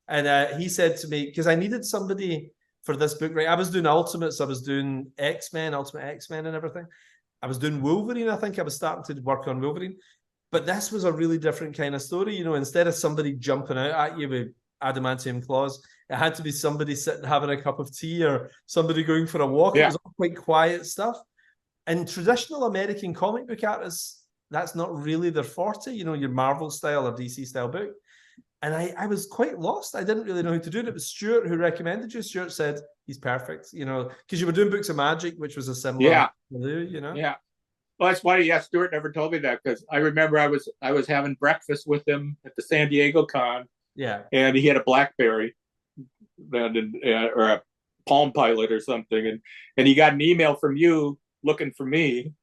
And he said to me, because I needed somebody for this book, right? I was doing Ultimates, I was doing X-Men, Ultimate X-Men and everything. I was doing Wolverine, I think I was starting to work on Wolverine. But this was a really different kind of story, you know. Instead of somebody jumping out at you with adamantium claws, it had to be somebody sitting having a cup of tea or somebody going for a walk. It was all quite quiet stuff. And traditional American comic book artists, that's not really their forte, you know, your Marvel style or DC style book. And I was quite lost. I didn't really know who to do it. It was Stuart who recommended you. Stuart said, he's perfect, you know, because you were doing Books of Magic, which was a similar, you know. Yeah. Well, that's funny. Yeah, Stuart never told me that, because I remember I was having breakfast with him at the San Diego Con. Yeah. And he had a BlackBerry or a Palm Pilot or something. And he got an email from you looking for me.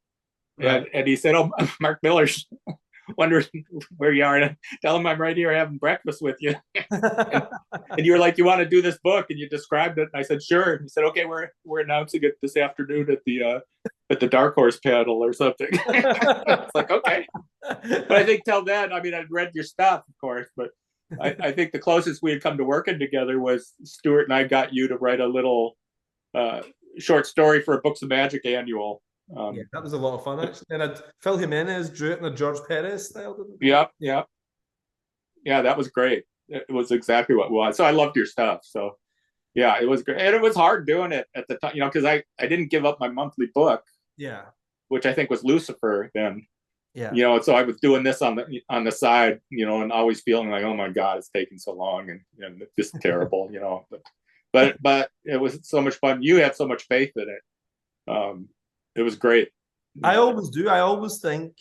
Right. And he said, oh, Mark Millar's wondering where you are. And tell him I'm right here having breakfast with you. and you were like, you want to do this book? And you described it. And I said, sure. And he said, okay, we're announcing it this afternoon at the Dark Horse panel or something. It's like, okay. But I think till then, I mean, I'd read your stuff, of course, but I think the closest we had come to working together was Stuart and I got you to write a little short story for a Books of Magic annual. Yeah, that was a lot of fun actually. And Phil Jimenez drew it in a George Perez style, didn't he? Yep, yep. Yeah, that was great. It was exactly what it was. So I loved your stuff. So yeah, it was great. And it was hard doing it at the time, you know, because I didn't give up my monthly book, Yeah. which I think was Lucifer then. Yeah. You know, so I was doing this on the side, you know, and always feeling like, oh my God, it's taking so long and just terrible, you know. But it was so much fun. You had so much faith in it. It was great. I always do. I always think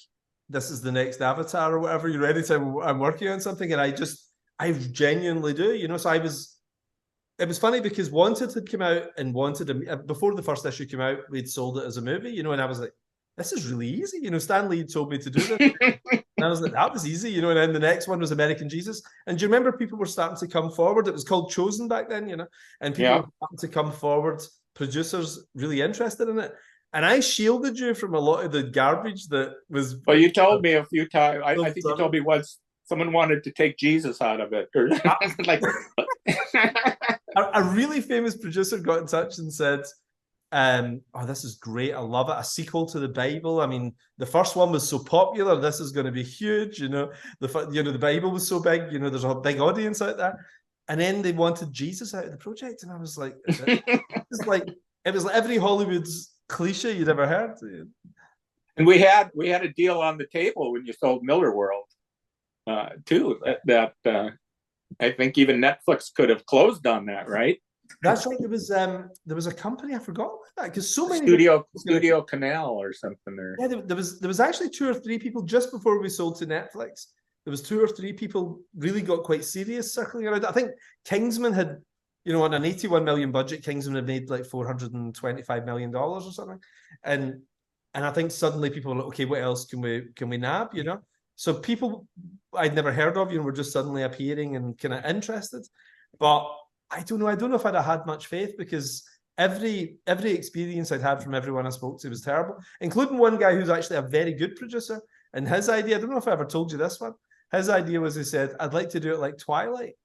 this is the next Avatar or whatever. You're ready to. I'm working on something, and I genuinely do. You know, so it was funny because Wanted had come out, and Wanted before the first issue came out, we'd sold it as a movie. You know, and I was like, this is really easy. You know, Stan Lee told me to do this. And I was like, that was easy, you know, and then the next one was American Jesus. And do you remember people were starting to come forward? It was called Chosen back then, you know, and people were starting to come forward, producers really interested in it. And I shielded you from a lot of the garbage that was. Well, you told me a few times. I think you told me once someone wanted to take Jesus out of it. Or like a really famous producer got in touch and said, oh, this is great. I love it. A sequel to the Bible. I mean, the first one was so popular. This is going to be huge. You know, the Bible was so big. You know, there's a big audience out there. And then they wanted Jesus out of the project, and I was like, it was like every Hollywood's cliche you'd ever heard. And we had a deal on the table when you sold Millar World, too. That I think even Netflix could have closed on that, right? That's right. There was a company, I forgot about that, because so many Studio Canal or something there. Yeah, there was actually 2 or 3 people just before we sold to Netflix. There was 2 or 3 people really got quite serious circling around. I think Kingsman had, you know, on an 81 million budget, Kingsman had made like $425 million or something, and I think suddenly people were like, okay, what else can we nab, you know? So people I'd never heard of, you know, were just suddenly appearing and kind of interested, but. I don't know if I'd have had much faith, because every experience I'd had from everyone I spoke to was terrible, including one guy who's actually a very good producer. And his idea, I don't know if I ever told you this one, his idea was, he said, I'd like to do it like Twilight.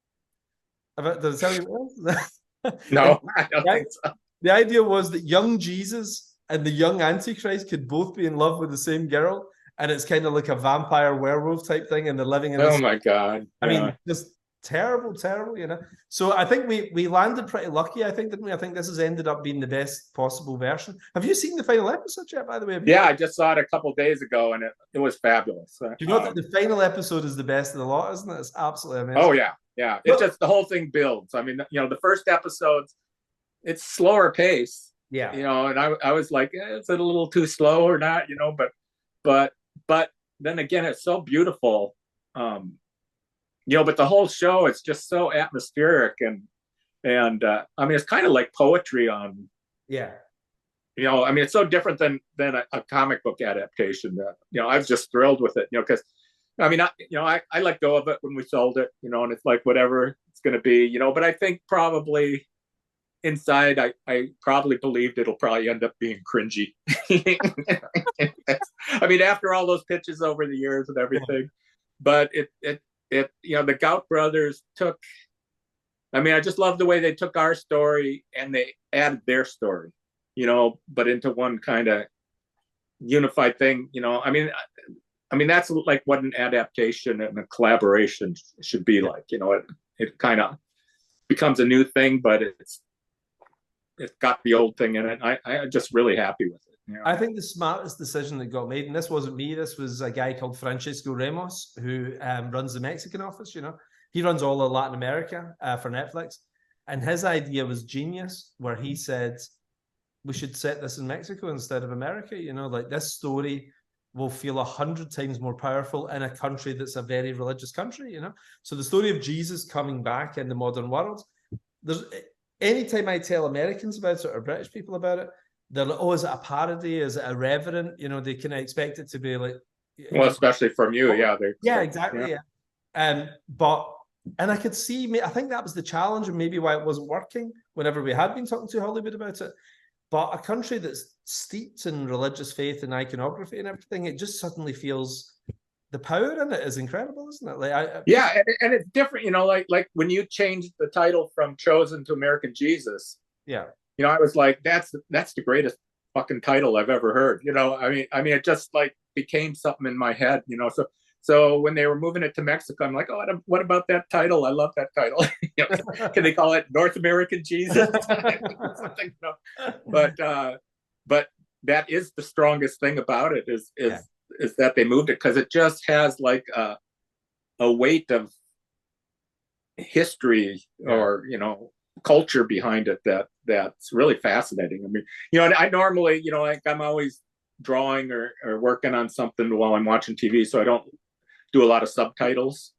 Did I tell you what? No, I don't think so. The idea was that young Jesus and the young Antichrist could both be in love with the same girl, and it's kind of like a vampire werewolf type thing, and they're living in Oh my God. I mean, just terrible, you know. So I think we landed pretty lucky, I think, didn't we? I think this has ended up being the best possible version. Have you seen the final episode yet, by the way? Yeah, I just saw it a couple days ago, and it was fabulous. Do you know that the final episode is the best of the lot, isn't it? It's absolutely amazing. Oh yeah. It just, the whole thing builds. I mean, you know, the first episodes, it's slower pace. Yeah. You know, and I was like, is it a little too slow or not? You know, but then again, it's so beautiful. You know, but the whole show, it's just so atmospheric and I mean, it's kind of like poetry on. Yeah. You know, I mean, it's so different than a comic book adaptation. That, you know, I was just thrilled with it. You know, because I mean, I let go of it when we sold it. You know, and it's like whatever it's going to be. You know, but I think probably inside, I probably believed it'll probably end up being cringy. I mean, after all those pitches over the years and everything, but it you know, the Gout brothers took, I mean, I just love the way they took our story and they added their story, you know, but into one kind of unified thing, you know. I mean, that's like what an adaptation and a collaboration should be like, you know. It kind of becomes a new thing, but it's got the old thing in it. I'm just really happy with it. You know? I think the smartest decision that got made, and this wasn't me, this was a guy called Francisco Ramos, who runs the Mexican office, you know. He runs all of Latin America for Netflix. And his idea was genius, where he said, we should set this in Mexico instead of America, you know, like this story will feel 100 times more powerful in a country that's a very religious country, you know. So the story of Jesus coming back in the modern world, anytime I tell Americans about it or British people about it, they're like, oh, is it a parody? Is it irreverent? You know, they kind of expect it to be like... Well, especially from you, yeah. Yeah, exactly, yeah. And I could see, I think that was the challenge and maybe why it wasn't working whenever we had been talking to Hollywood about it. But a country that's steeped in religious faith and iconography and everything, it just suddenly feels... The power in it is incredible, isn't it? Like, yeah, and it's different, you know, like when you changed the title from Chosen to American Jesus. Yeah. I was like, that's the greatest fucking title I've ever heard. I mean, it just like became something in my head. So when they were moving it to Mexico, I'm like, oh, what about that title? I love that title. Can they call it North American Jesus? Something, But that is the strongest thing about it is that they moved it, because it just has like a weight of history or culture behind it that's really fascinating. I mean, I normally, like I'm always drawing or working on something while I'm watching TV, so I don't do a lot of subtitles,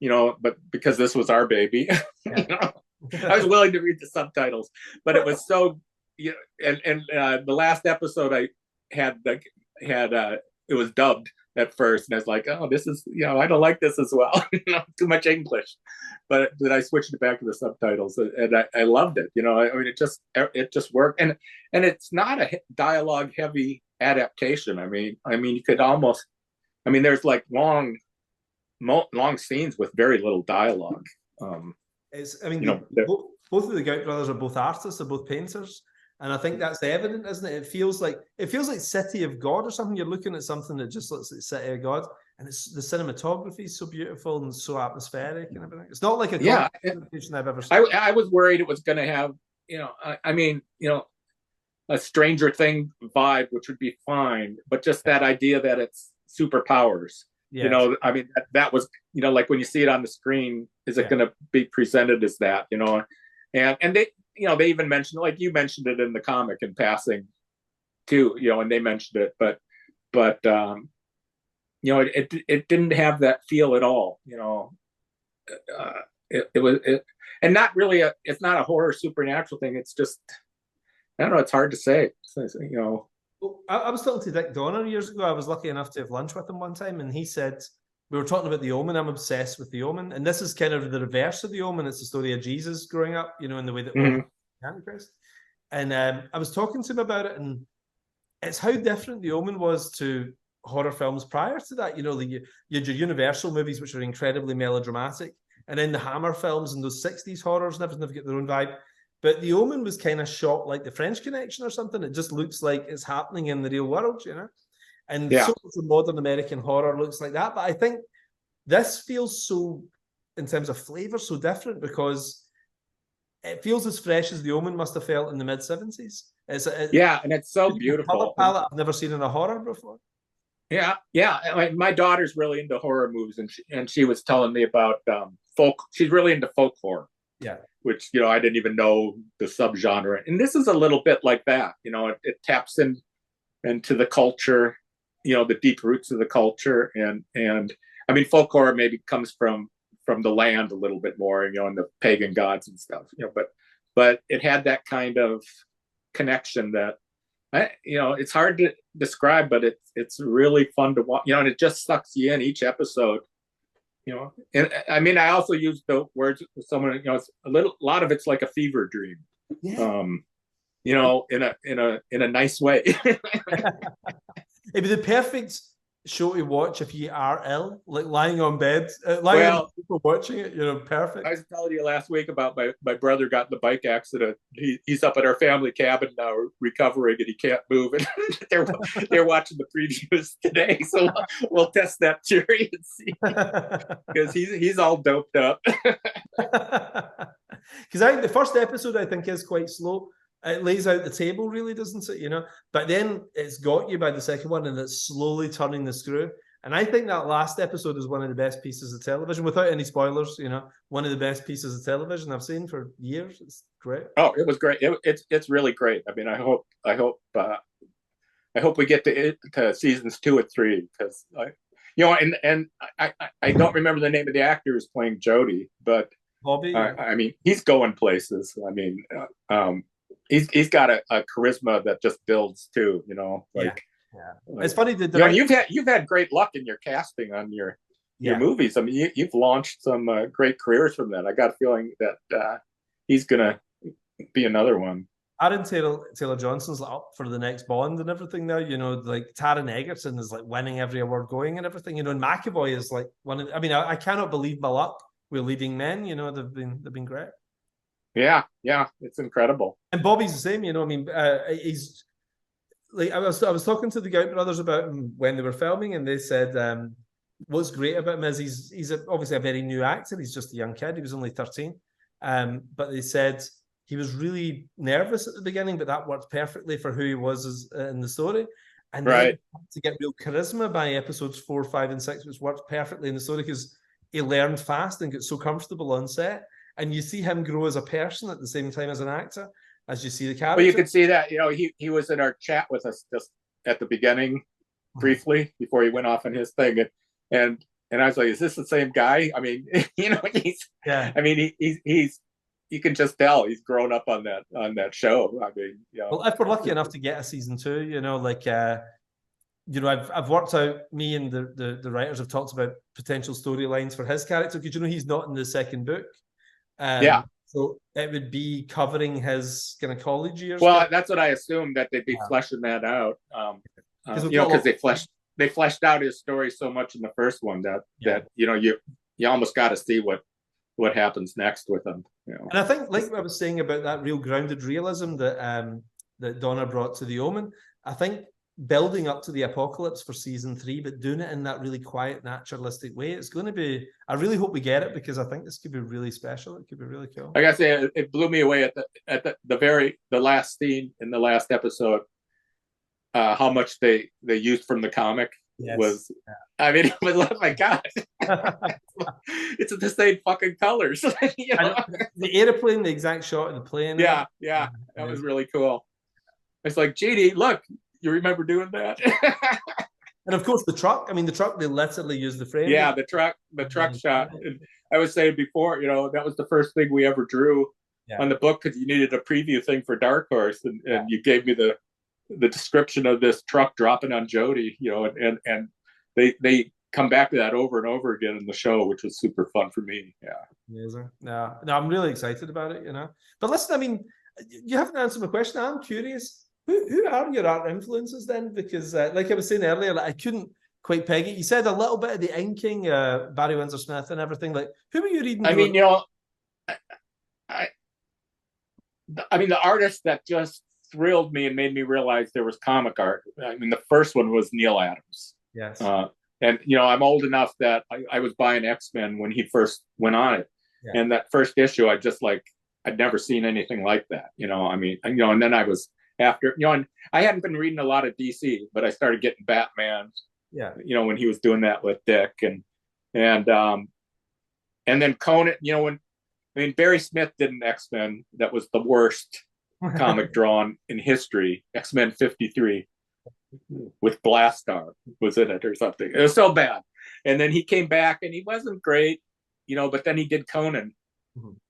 but because this was our baby, I was willing to read the subtitles, but it was so, and the last episode I had it was dubbed at first, and I was like, oh, this is, I don't like this as well, too much English, but then I switched it back to the subtitles, and I loved it. I mean, it just worked, and it's not a dialogue heavy adaptation. I mean, you could almost, I mean, there's like long scenes with very little dialogue. Both of the Gout brothers are both artists, they're both painters. And I think that's evident, isn't it? It feels like City of God or something. You're looking at something that just looks like City of God, and the cinematography is so beautiful and so atmospheric and everything. It's not like a conversation I've ever seen. I was worried it was going to have, a Stranger Thing vibe, which would be fine, but just that idea that it's superpowers. Yes. I mean, that was, like when you see it on the screen, is it going to be presented as that? And they. They even mentioned, like you mentioned it in the comic in passing too, and they mentioned it, but it didn't have that feel at all. And not really it's not a horror supernatural thing. It's just, I don't know. It's hard to say, Well, I was talking to Dick Donner years ago. I was lucky enough to have lunch with him one time, and he said, we were talking about The Omen. I'm obsessed with The Omen. And this is kind of the reverse of The Omen. It's the story of Jesus growing up, in the way that Antichrist. And I was talking to him about it, and it's how different The Omen was to horror films prior to that. You had your Universal movies, which are incredibly melodramatic. And then the Hammer films and those 60s horrors and everything have got their own vibe. But The Omen was kind of shot like The French Connection or something. It just looks like it's happening in the real world, And so much of modern American horror looks like that. But I think this feels so, in terms of flavor, so different because it feels as fresh as The Omen must have felt in the mid-70s. And it's so beautiful. Color palette I've never seen in a horror before. Yeah. My daughter's really into horror movies, and she was telling me about folk. She's really into folk horror. Yeah. Which, I didn't even know the subgenre. And this is a little bit like that. It taps into the culture, the deep roots of the culture. And I mean, folk horror maybe comes from the land a little bit more, and the pagan gods and stuff, but it had that kind of connection that, it's hard to describe, but it's really fun to watch, and it just sucks you in each episode. And I mean, I also use the words with someone, it's a lot of it's like a fever dream, in a nice way. It'd be the perfect show to watch if you are ill, like lying on bed, people watching it, perfect. I was telling you last week about my brother got in the bike accident. He's up at our family cabin now recovering, and he can't move, and they're watching the previews today, so we'll test that theory and see, because he's all doped up. Because I think the first episode I think is quite slow. It lays out the table, really, doesn't it? But then it's got you by the second one, and it's slowly turning the screw. And I think that last episode is one of the best pieces of television, without any spoilers. One of the best pieces of television I've seen for years. It's great. Oh, it was great. It's really great. I mean, I hope we get to seasons 2 and 3, because I don't remember the name of the actor who's playing Jody, but Bobby. I mean, he's going places. I mean, he's got a charisma that just builds too, like it's funny that you've had great luck in your casting on your movies. I mean, you've launched some great careers from that. I got a feeling that he's gonna be another one. Aaron Taylor Johnson's up for the next Bond and everything now. Like Taron Egerton is like winning every award going and everything. And McAvoy is like one of. I mean, I cannot believe my luck with leading men. They've been great. Yeah, it's incredible. And Bobby's the same, you know. I mean, he's like I was talking to the Gout brothers about him when they were filming, and they said what's great about him is he's obviously a very new actor. He's just a young kid. He was only 13, but they said he was really nervous at the beginning, but that worked perfectly for who he was in the story. And then to get real charisma by episodes 4, 5, and 6, which worked perfectly in the story because he learned fast and got so comfortable on set. And you see him grow as a person at the same time as an actor, as you see the character. Well, you could see that, you know, he was in our chat with us just at the beginning, briefly, before he went off on his thing. And I was like, is this the same guy? I mean, you know, he's you can just tell he's grown up on that show. I mean, you know. Well, if we're lucky enough to get a season 2, you know, like you know, I've worked out, me and the writers have talked about potential storylines for his character, because you know he's not in the second book. So it would be covering his kind of college years. Well, that's what I assumed, that they'd be fleshing that out. You know, because they fleshed out his story so much in the first one that you know you almost got to see what happens next with him. You know? And I think, like I was saying about that real grounded realism that that Donna brought to The Omen, I think building up to the apocalypse for season 3, but doing it in that really quiet, naturalistic way, it's going to be. I really hope we get it, because I think this could be really special. It could be really cool. I gotta say, it blew me away at the last scene in the last episode. How much they used from the comic was. I mean, it was, oh my god, it's the same fucking colors. You know? The airplane, the exact shot of the plane. Yeah, that was really cool. It's like, Jeannie, look, you remember doing that? And of course, the truck. I mean, the truck, they literally used the frame. Yeah, the truck shot. And I was saying before, you know, that was the first thing we ever drew on the book, because you needed a preview thing for Dark Horse, and you gave me the description of this truck dropping on Jody, you know, and they come back to that over and over again in the show, which was super fun for me. Yeah. Amazing. No, I'm really excited about it, you know. But listen, I mean, you haven't answered my question. I'm curious. Who are your art influences then? Because like I was saying earlier, like, I couldn't quite peg it. You said a little bit of the inking, Barry Windsor Smith and everything. Like, who were you reading? I mean, you know, I mean, the artist that just thrilled me and made me realize there was comic art. I mean, the first one was Neil Adams. Yes. And, you know, I'm old enough that I was buying X-Men when he first went on it. Yeah. And that first issue, I'd never seen anything like that. You know, I mean, you know, and then I was after, you know, and I hadn't been reading a lot of DC, but I started getting Batman. Yeah. You know, when he was doing that with Dick, and then Conan, you know, Barry Smith did an X-Men that was the worst comic drawn in history, X-Men 53, with Blastar was in it or something. It was so bad. And then he came back and he wasn't great, you know, but then he did Conan.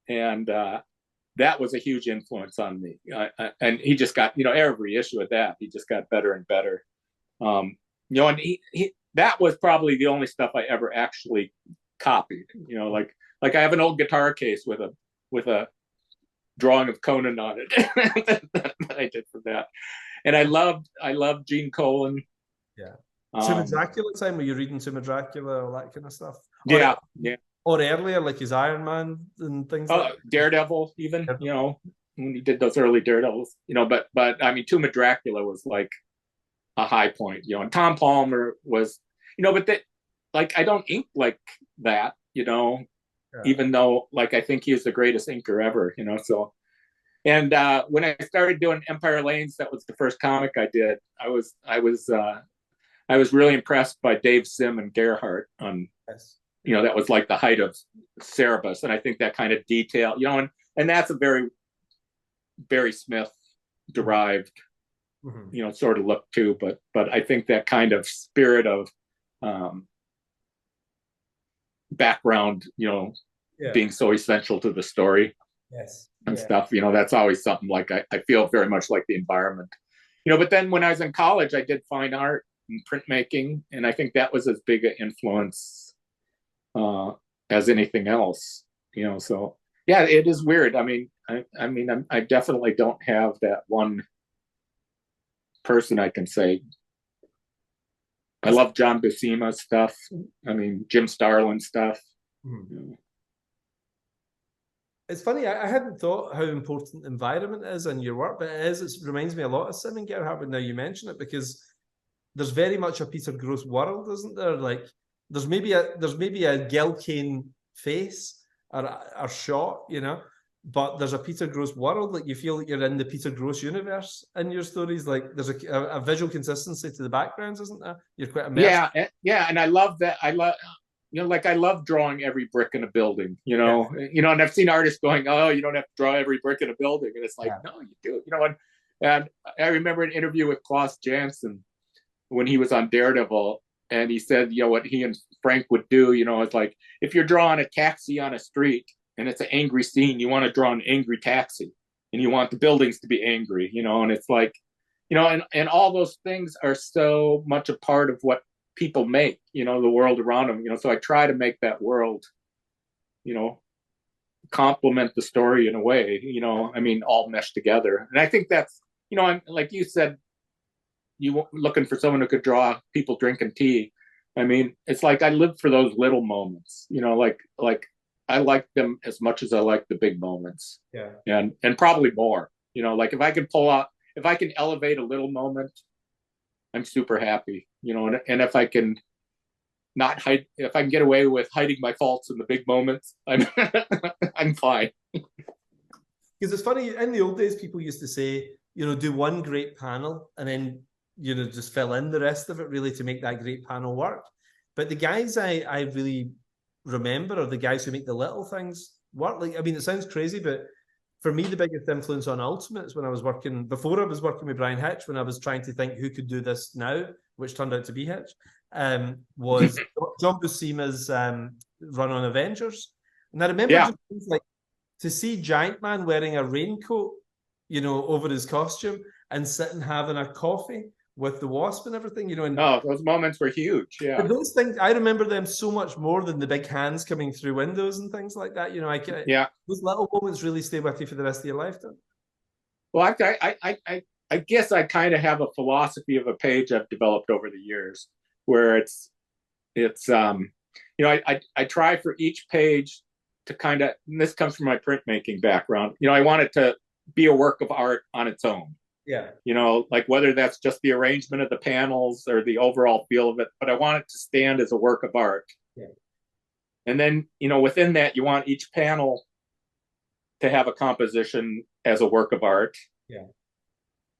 And that was a huge influence on me. And he just got, you know, every issue of that, he just got better and better. You know, and he that was probably the only stuff I ever actually copied, you know, like I have an old guitar case with a drawing of Conan on it that I did for that. And I loved Gene Colan. Yeah. Tomb of Dracula time, were you reading Tomb of Dracula, all that kind of stuff? Yeah. Or earlier, like his Iron Man and things like that? Daredevil, even, you know, when he did those early Daredevils, you know, but I mean, Tomb of Dracula was like a high point, you know, and Tom Palmer was, you know, but that, like, I don't ink like that, you know, even though, like, I think he's the greatest inker ever, you know, so. And when I started doing Empire Lanes, that was the first comic I did. I was really impressed by Dave Sim and Gerhardt on, you know, that was like the height of Cerebus. And I think that kind of detail, you know, and that's a very Barry Smith derived, you know, sort of look too. But I think that kind of spirit of background, you know, being so essential to the story. And stuff, you know, that's always something like I feel very much like the environment, you know. But then when I was in college, I did fine art and printmaking, and I think that was as big an influence as anything else, you know. So yeah, it is weird. I mean, I definitely don't have that one person I can say. I love John Buscema stuff. I mean, Jim Starlin stuff. You know. It's funny, I hadn't thought how important environment is in your work, but it is. It reminds me a lot of Sim and Gerhard now you mention it, because there's very much a Peter Gross world, isn't there? Like there's maybe a Gil Kane face or shot, you know, but there's a Peter Gross world. Like you feel like you're in the Peter Gross universe in your stories. Like there's a visual consistency to the backgrounds, isn't there? You're quite immersed. Yeah, and I love that. I love, like I love drawing every brick in a building. And I've seen artists going, "Oh, you don't have to draw every brick in a building," and it's like, no, you do. And I remember an interview with Klaus Janson when he was on Daredevil, and he said, what he and Frank would do, it's like if you're drawing a taxi on a street and it's an angry scene, you want to draw an angry taxi, and you want the buildings to be angry, and it's like, and all those things are so much a part of what people make, the world around them, so I try to make that world, complement the story in a way, all meshed together. And I think that's, I'm, like you said, you looking for someone who could draw people drinking tea. I mean, it's like I live for those little moments, like I like them as much as I like the big moments. Yeah. And probably more, like if I can elevate a little moment, I'm super happy, and if I can if I can get away with hiding my faults in the big moments, I'm fine. Because it's funny, in the old days, people used to say, do one great panel and then, just fill in the rest of it really to make that great panel work. But the guys I really remember are the guys who make the little things work. Like, I mean, it sounds crazy, but for me, the biggest influence on Ultimates when I was working, before I was working with Brian Hitch, when I was trying to think who could do this now, which turned out to be Hitch, was John Buscema's run on Avengers. And I remember just things like to see Giant Man wearing a raincoat, over his costume and sitting having a coffee with the Wasp and everything, and those moments were huge. Yeah. But those things, I remember them so much more than the big hands coming through windows and things like that. Those little moments really stay with you for the rest of your lifetime. Well, I guess I kind of have a philosophy of a page I've developed over the years where it's I try for each page to kind of, and this comes from my printmaking background, I want it to be a work of art on its own. Yeah. Like whether that's just the arrangement of the panels or the overall feel of it, but I want it to stand as a work of art. Yeah. And then, within that, you want each panel to have a composition as a work of art. Yeah.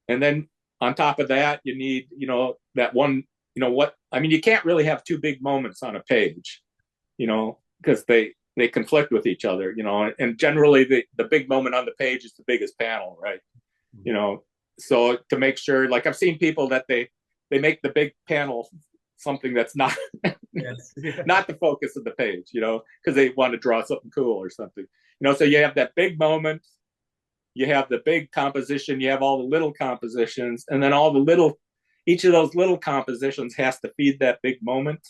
And then on top of that, you need, that one, you can't really have two big moments on a page, because they conflict with each other, and generally the big moment on the page is the biggest panel, right? Mm-hmm. So to make sure, like I've seen people that they make the big panel something that's not not the focus of the page, because they want to draw something cool or something, so you have that big moment, you have the big composition, you have all the little compositions, and then each of those little compositions has to feed that big moment,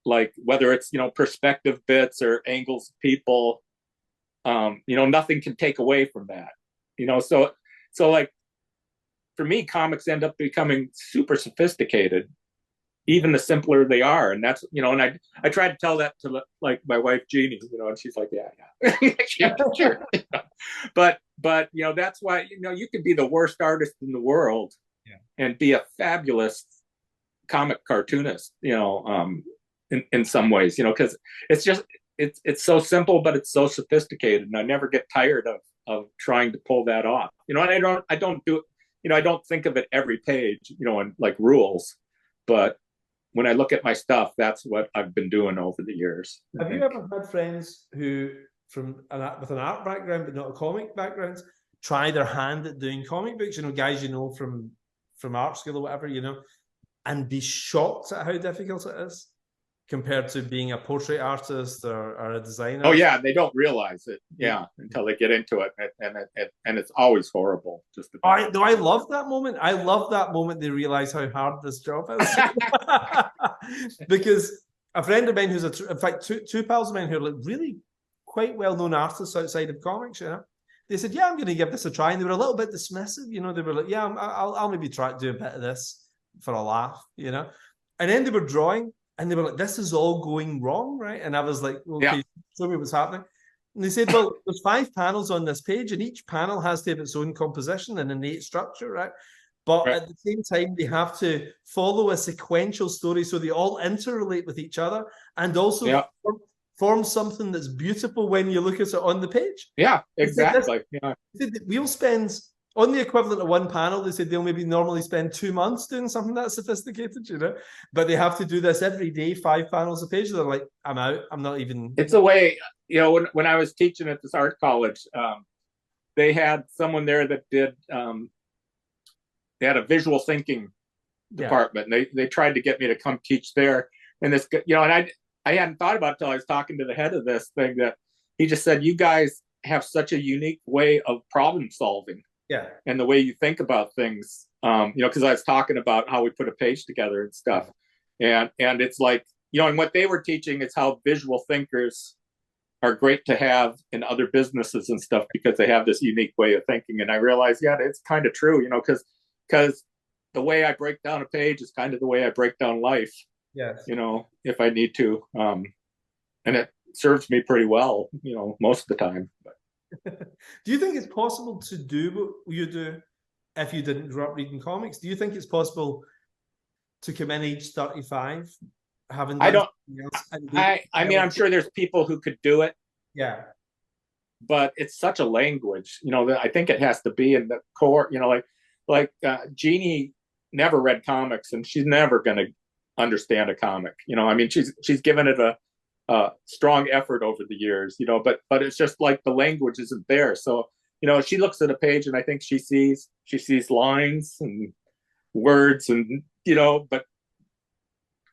like whether it's, perspective bits or angles of people, nothing can take away from that, so like for me, comics end up becoming super sophisticated, even the simpler they are. And that's, and I try to tell that to like my wife, Jeannie, and she's like, yeah. Sure. But, that's why, you can be the worst artist in the world and be a fabulous comic cartoonist, in some ways, because it's just, it's so simple, but it's so sophisticated. And I never get tired of trying to pull that off, and I don't do it, I don't think of it every page, in like rules, but when I look at my stuff, that's what I've been doing over the years. Have you ever had friends who, with an art background but not a comic background, try their hand at doing comic books? Guys from art school or whatever, and be shocked at how difficult it is compared to being a portrait artist or a designer? Oh yeah, they don't realize it. Yeah, until they get into it, and it's always horrible. I love that moment. I love that moment they realize how hard this job is. Because a friend of mine who's in fact two pals of mine who are like really quite well-known artists outside of comics, they said, yeah, I'm going to give this a try, and they were a little bit dismissive. They were like, yeah, I'll maybe try to do a bit of this for a laugh, and then they were drawing. And they were like, this is all going wrong, right? And I was like, okay, show me what's happening. And they said, well, there's 5 panels on this page, and each panel has to have its own composition and innate structure, right? But Right. at the same time, they have to follow a sequential story so they all interrelate with each other and also Yeah. form something that's beautiful when you look at it on the page. Yeah, They said this- exactly. Yeah. they said that we'll spend, on the equivalent of 1 panel, they said they'll maybe normally spend 2 months doing something that sophisticated, you know, but they have to do this every day, 5 panels a page. They're like, I'm out. I'm not even. It's a way, you know, when I was teaching at this art college, they had someone there that did, they had a visual thinking department. And they tried to get me to come teach there. And this, you know, and I hadn't thought about it till I was talking to the head of this thing, that he just said, you guys have such a unique way of problem solving. Yeah. And the way you think about things, you know, because I was talking about how we put a page together and stuff. And it's like, you know, and what they were teaching is how visual thinkers are great to have in other businesses and stuff, because they have this unique way of thinking. And I realized, yeah, it's kind of true, you know, because the way I break down a page is kind of the way I break down life. Yes. You know, if I need to. And it serves me pretty well, you know, most of the time. Do you think it's possible to do what you do if you didn't grow up reading comics? Do you think it's possible to come in age 35, having done I don't, something else and I mean, I'm sure there's people who could do it, yeah, but it's such a language, you know, that I think it has to be in the core, you know, like Jeannie never read comics, and she's never going to understand a comic, you know. I mean, she's given it a strong effort over the years, you know, but it's just like the language isn't there. So, you know, she looks at a page and I think she sees lines and words and, you know, but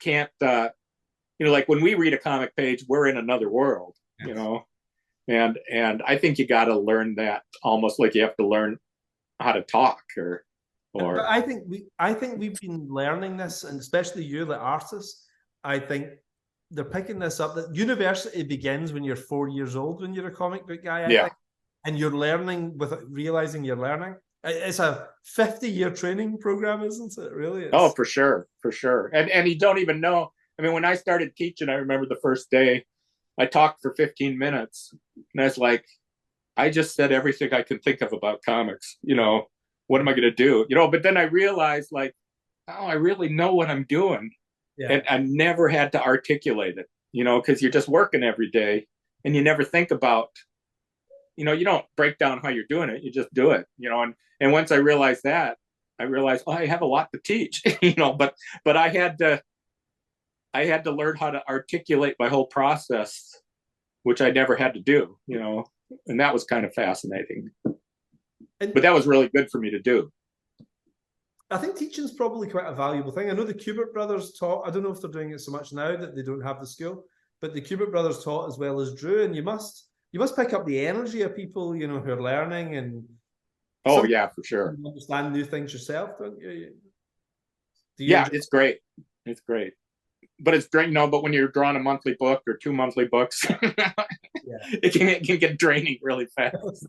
can't, you know, like when we read a comic page, we're in another world, yes. You know, and I think you got to learn that, almost like you have to learn how to talk or. But I think we've been learning this, and especially you, the artists. I think they're picking this up. That university begins when you're 4 years old, when you're a comic book guy, I think, and you're learning without realizing you're learning. It's a 50-year training program, isn't it? Really? Oh, for sure, for sure. And you don't even know. I mean, when I started teaching, I remember the first day, I talked for 15 minutes, and I was like, I just said everything I can think of about comics. You know, what am I going to do? You know, but then I realized, like, oh, I really know what I'm doing. Yeah. And I never had to articulate it, you know, because you're just working every day and you never think about, you know, you don't break down how you're doing it. You just do it, you know. And once I realized that, I realized, oh, I have a lot to teach, you know, but I had to learn how to articulate my whole process, which I never had to do, you know, and that was kind of fascinating. But that was really good for me to do. I think teaching is probably quite a valuable thing. I know the Kubert brothers taught. I don't know if they're doing it so much now that they don't have the school, but the Kubert brothers taught as well as drew, and you must pick up the energy of people, you know, who are learning. And oh yeah, for sure, you understand new things yourself, don't you? Yeah, it's great. It's great, but it's draining. No, but when you're drawing a monthly book or 2 monthly books, it can get draining really fast.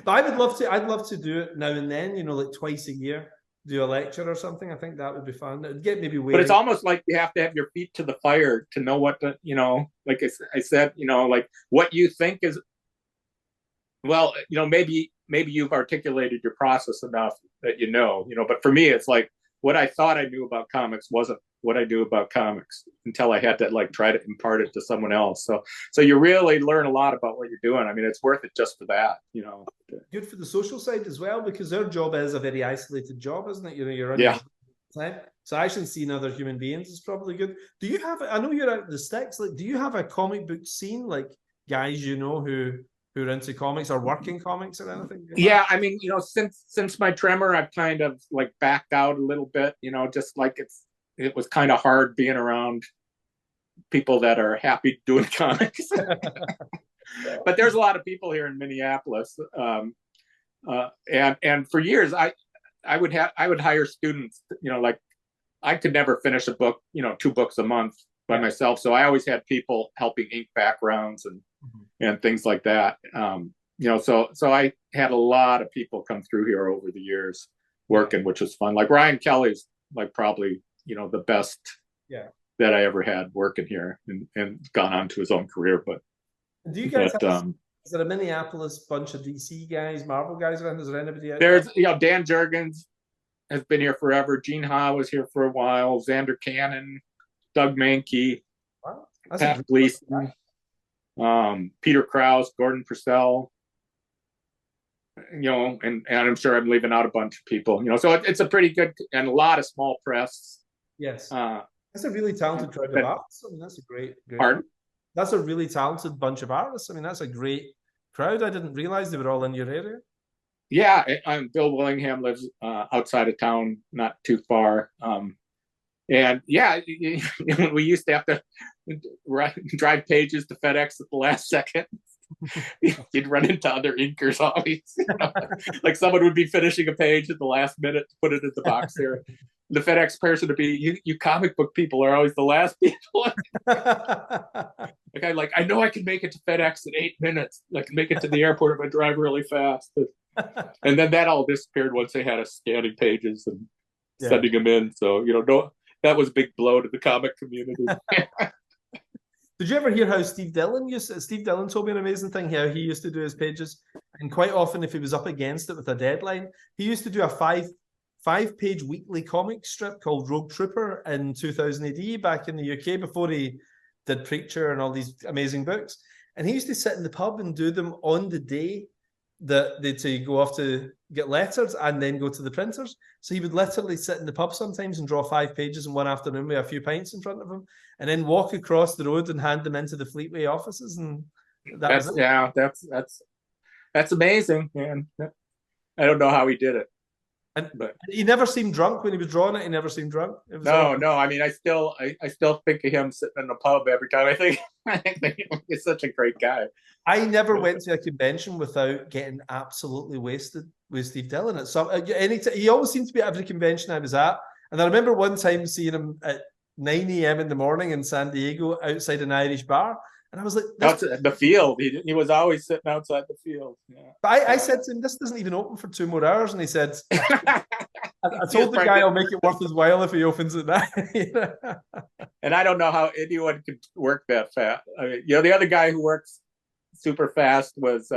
But I'd love to do it now and then, you know, like twice a year, do a lecture or something. I think that would be fun. It'd get maybe way. But it's almost like you have to have your feet to the fire to know what to, you know, like I said, you know, like what you think is, well, you know, maybe you've articulated your process enough that you know, but for me, it's like what I thought I knew about comics wasn't what I knew about comics until I had to like try to impart it to someone else. So you really learn a lot about what you're doing. I mean, it's worth it just for that, you know. Good for the social side as well, because their job is a very isolated job, isn't it? You know, you're on time. So actually seeing other human beings is probably good. Do you have, I know you're out in the sticks, like, do you have a comic book scene, like guys you know who are into comics or working comics or anything? Yeah, I mean, you know, since my tremor, I've kind of like backed out a little bit, you know, just like it was kind of hard being around people that are happy doing comics. But there's a lot of people here in Minneapolis, and for years I would hire students, you know, like I could never finish a book, you know, 2 books a month by myself, so I always had people helping ink backgrounds and things like that. You know, so I had a lot of people come through here over the years working, which was fun. Like Ryan Kelly's like probably, you know, the best that I ever had working here, and gone on to his own career. But Do you guys But, have, is there a Minneapolis bunch of DC guys, Marvel guys around? Is there anybody out there's, there? Dan Jurgens has been here forever. Gene Ha was here for a while. Xander Cannon, Doug Mankey, Wow. That's Pat Gleason, Peter Krause, Gordon Purcell. And I'm sure I'm leaving out a bunch of people. So it's a pretty good and a lot of small press. Yes. That's a really talented crowd of artists. I mean, that's a great. Pardon? That's a really talented bunch of artists. I mean, that's a great crowd. I didn't realize they were all in your area. Yeah, Bill Willingham lives outside of town, not too far. And yeah, we used to have to drive pages to FedEx at the last second. You'd run into other inkers always. Like someone would be finishing a page at the last minute to put it in the box there. The FedEx person would be, you comic book people are always the last people. Like I know I can make it to FedEx in 8 minutes. I can make it to the airport if I drive really fast. And then that all disappeared once they had us scanning pages and sending them in. So, that was a big blow to the comic community. Did you ever hear how Steve Dillon told me an amazing thing, how he used to do his pages? And quite often, if he was up against it with a deadline, he used to do a five-page weekly comic strip called Rogue Trooper in 2000 AD back in the UK before he did Preacher and all these amazing books. And he used to sit in the pub and do them on the day that they'd go off to get letters and then go to the printers. So he would literally sit in the pub sometimes and draw 5 pages in one afternoon with a few pints in front of him, and then walk across the road and hand them into the Fleetway offices. And that's amazing, man. I don't know how he did it. But he never seemed drunk when he was drawing it. He never seemed drunk. No. I mean, I still think of him sitting in a pub every time. I think he's such a great guy. I never went to a convention without getting absolutely wasted with Steve Dillon. He always seemed to be at every convention I was at. And I remember one time seeing him at 9 a.m. in the morning in San Diego outside an Irish bar. And I was like, that's the field. He was always sitting outside the field. Yeah. But I said to him, this doesn't even open for 2 more hours. And he said, I told the guy I'll make it worth his while if he opens it now. And I don't know how anyone could work that fast. I mean, the other guy who works super fast was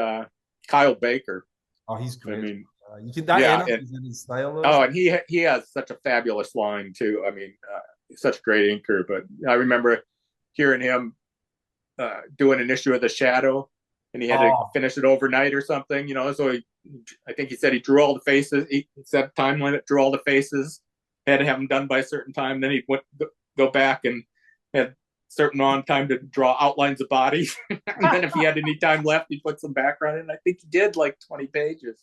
Kyle Baker. Oh, he's great. I mean, you can in his style. And he has such a fabulous line too. I mean, he's such a great inker. But I remember hearing him doing an issue of The Shadow, and he had to finish it overnight or something. So I think he said he drew all the faces. He set time limit, drew all the faces, had to have them done by a certain time. Then he went go back and had certain on time to draw outlines of bodies. And then if he had any time left, he put some background in. I think he did like 20 pages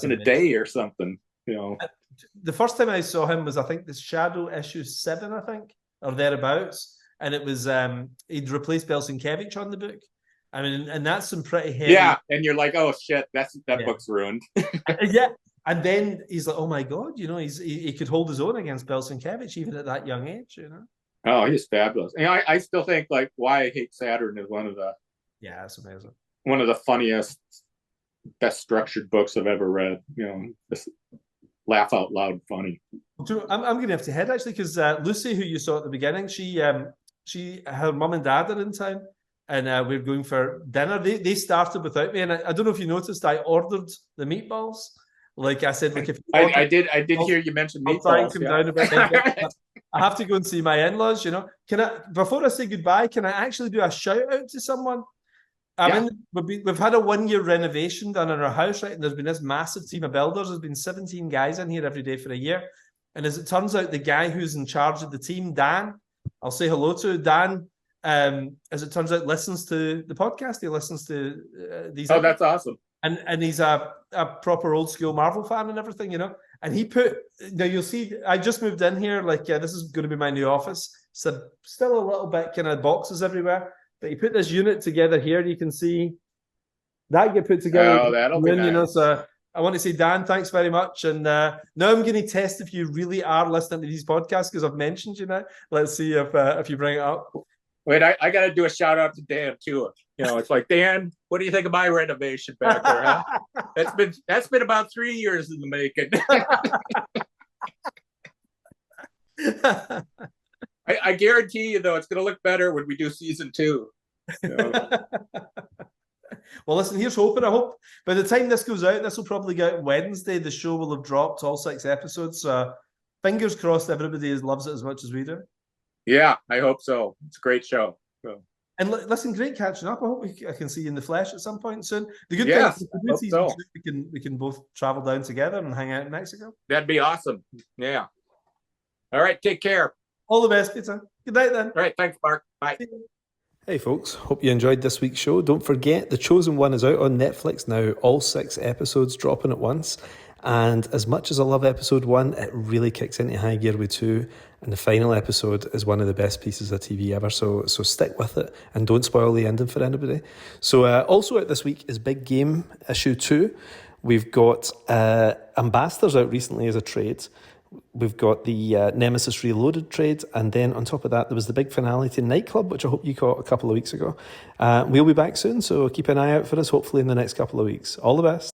in a day or something. The first time I saw him was, I think, The Shadow issue 7, I think, or thereabouts. And it was he'd replaced Belsinkevich on the book. I mean, and that's some pretty heavy. Yeah, and you're like, oh shit, that book's ruined. Yeah, and then he's like, oh my god, he could hold his own against Belsinkevich even at that young age. Oh, he's fabulous. And I still think like Why I Hate Saturn is one of the that's amazing. One of the funniest, best structured books I've ever read. Just laugh out loud funny. I'm going to have to head actually because Lucy, who you saw at the beginning, her mum and dad are in town, and we're going for dinner. They started without me, and I don't know if you noticed, I ordered the meatballs. Like I said, if I did hear you mention meatballs. Down a bit, I have to go and see my in-laws. Can I, before I say goodbye, can I actually do a shout out to someone? We've had a 1-year renovation done in our house, right? And there's been this massive team of builders. There's been 17 guys in here every day for a year. And as it turns out, the guy who's in charge of the team, Dan, I'll say hello to Dan. As it turns out, listens to the podcast. He listens to these. Oh, that's awesome. And he's a proper old school Marvel fan and everything, And he put, now you'll see, I just moved in here. This is going to be my new office. So still a little bit kind of boxes everywhere. But he put this unit together here. You can see that get put together. Oh, that'll be nice. So I want to say, Dan, thanks very much. And now I'm going to test if you really are listening to these podcasts because I've mentioned you now. Let's see if you bring it up. Wait, I got to do a shout out to Dan too. It's like, Dan, what do you think of my renovation back there? Huh? That's been about 3 years in the making. I guarantee you, though, it's going to look better when we do season 2. Well, listen, here's hoping. I hope by the time this goes out, this will probably go out Wednesday. The show will have dropped all 6 episodes. Fingers crossed everybody loves it as much as we do. Yeah, I hope so. It's a great show. So. And listen, great catching up. I hope I can see you in the flesh at some point soon. The good Yes, thing hope is so. we can both travel down together and hang out in Mexico. That'd be awesome. Yeah. All right, take care. All the best, Peter. Good night then. All right, thanks, Mark. Bye. Hey folks, hope you enjoyed this week's show. Don't forget, The Chosen One is out on Netflix now, all 6 episodes dropping at once. And as much as I love episode 1, it really kicks into high gear with 2. And the final episode is one of the best pieces of TV ever. So stick with it and don't spoil the ending for anybody. So also out this week is Big Game issue 2. We've got Ambassadors out recently as a trade. We've got the Nemesis Reloaded trade, and then on top of that, there was the big finale to Nightclub, which I hope you caught a couple of weeks ago. We'll be back soon, so keep an eye out for us, hopefully in the next couple of weeks. All the best.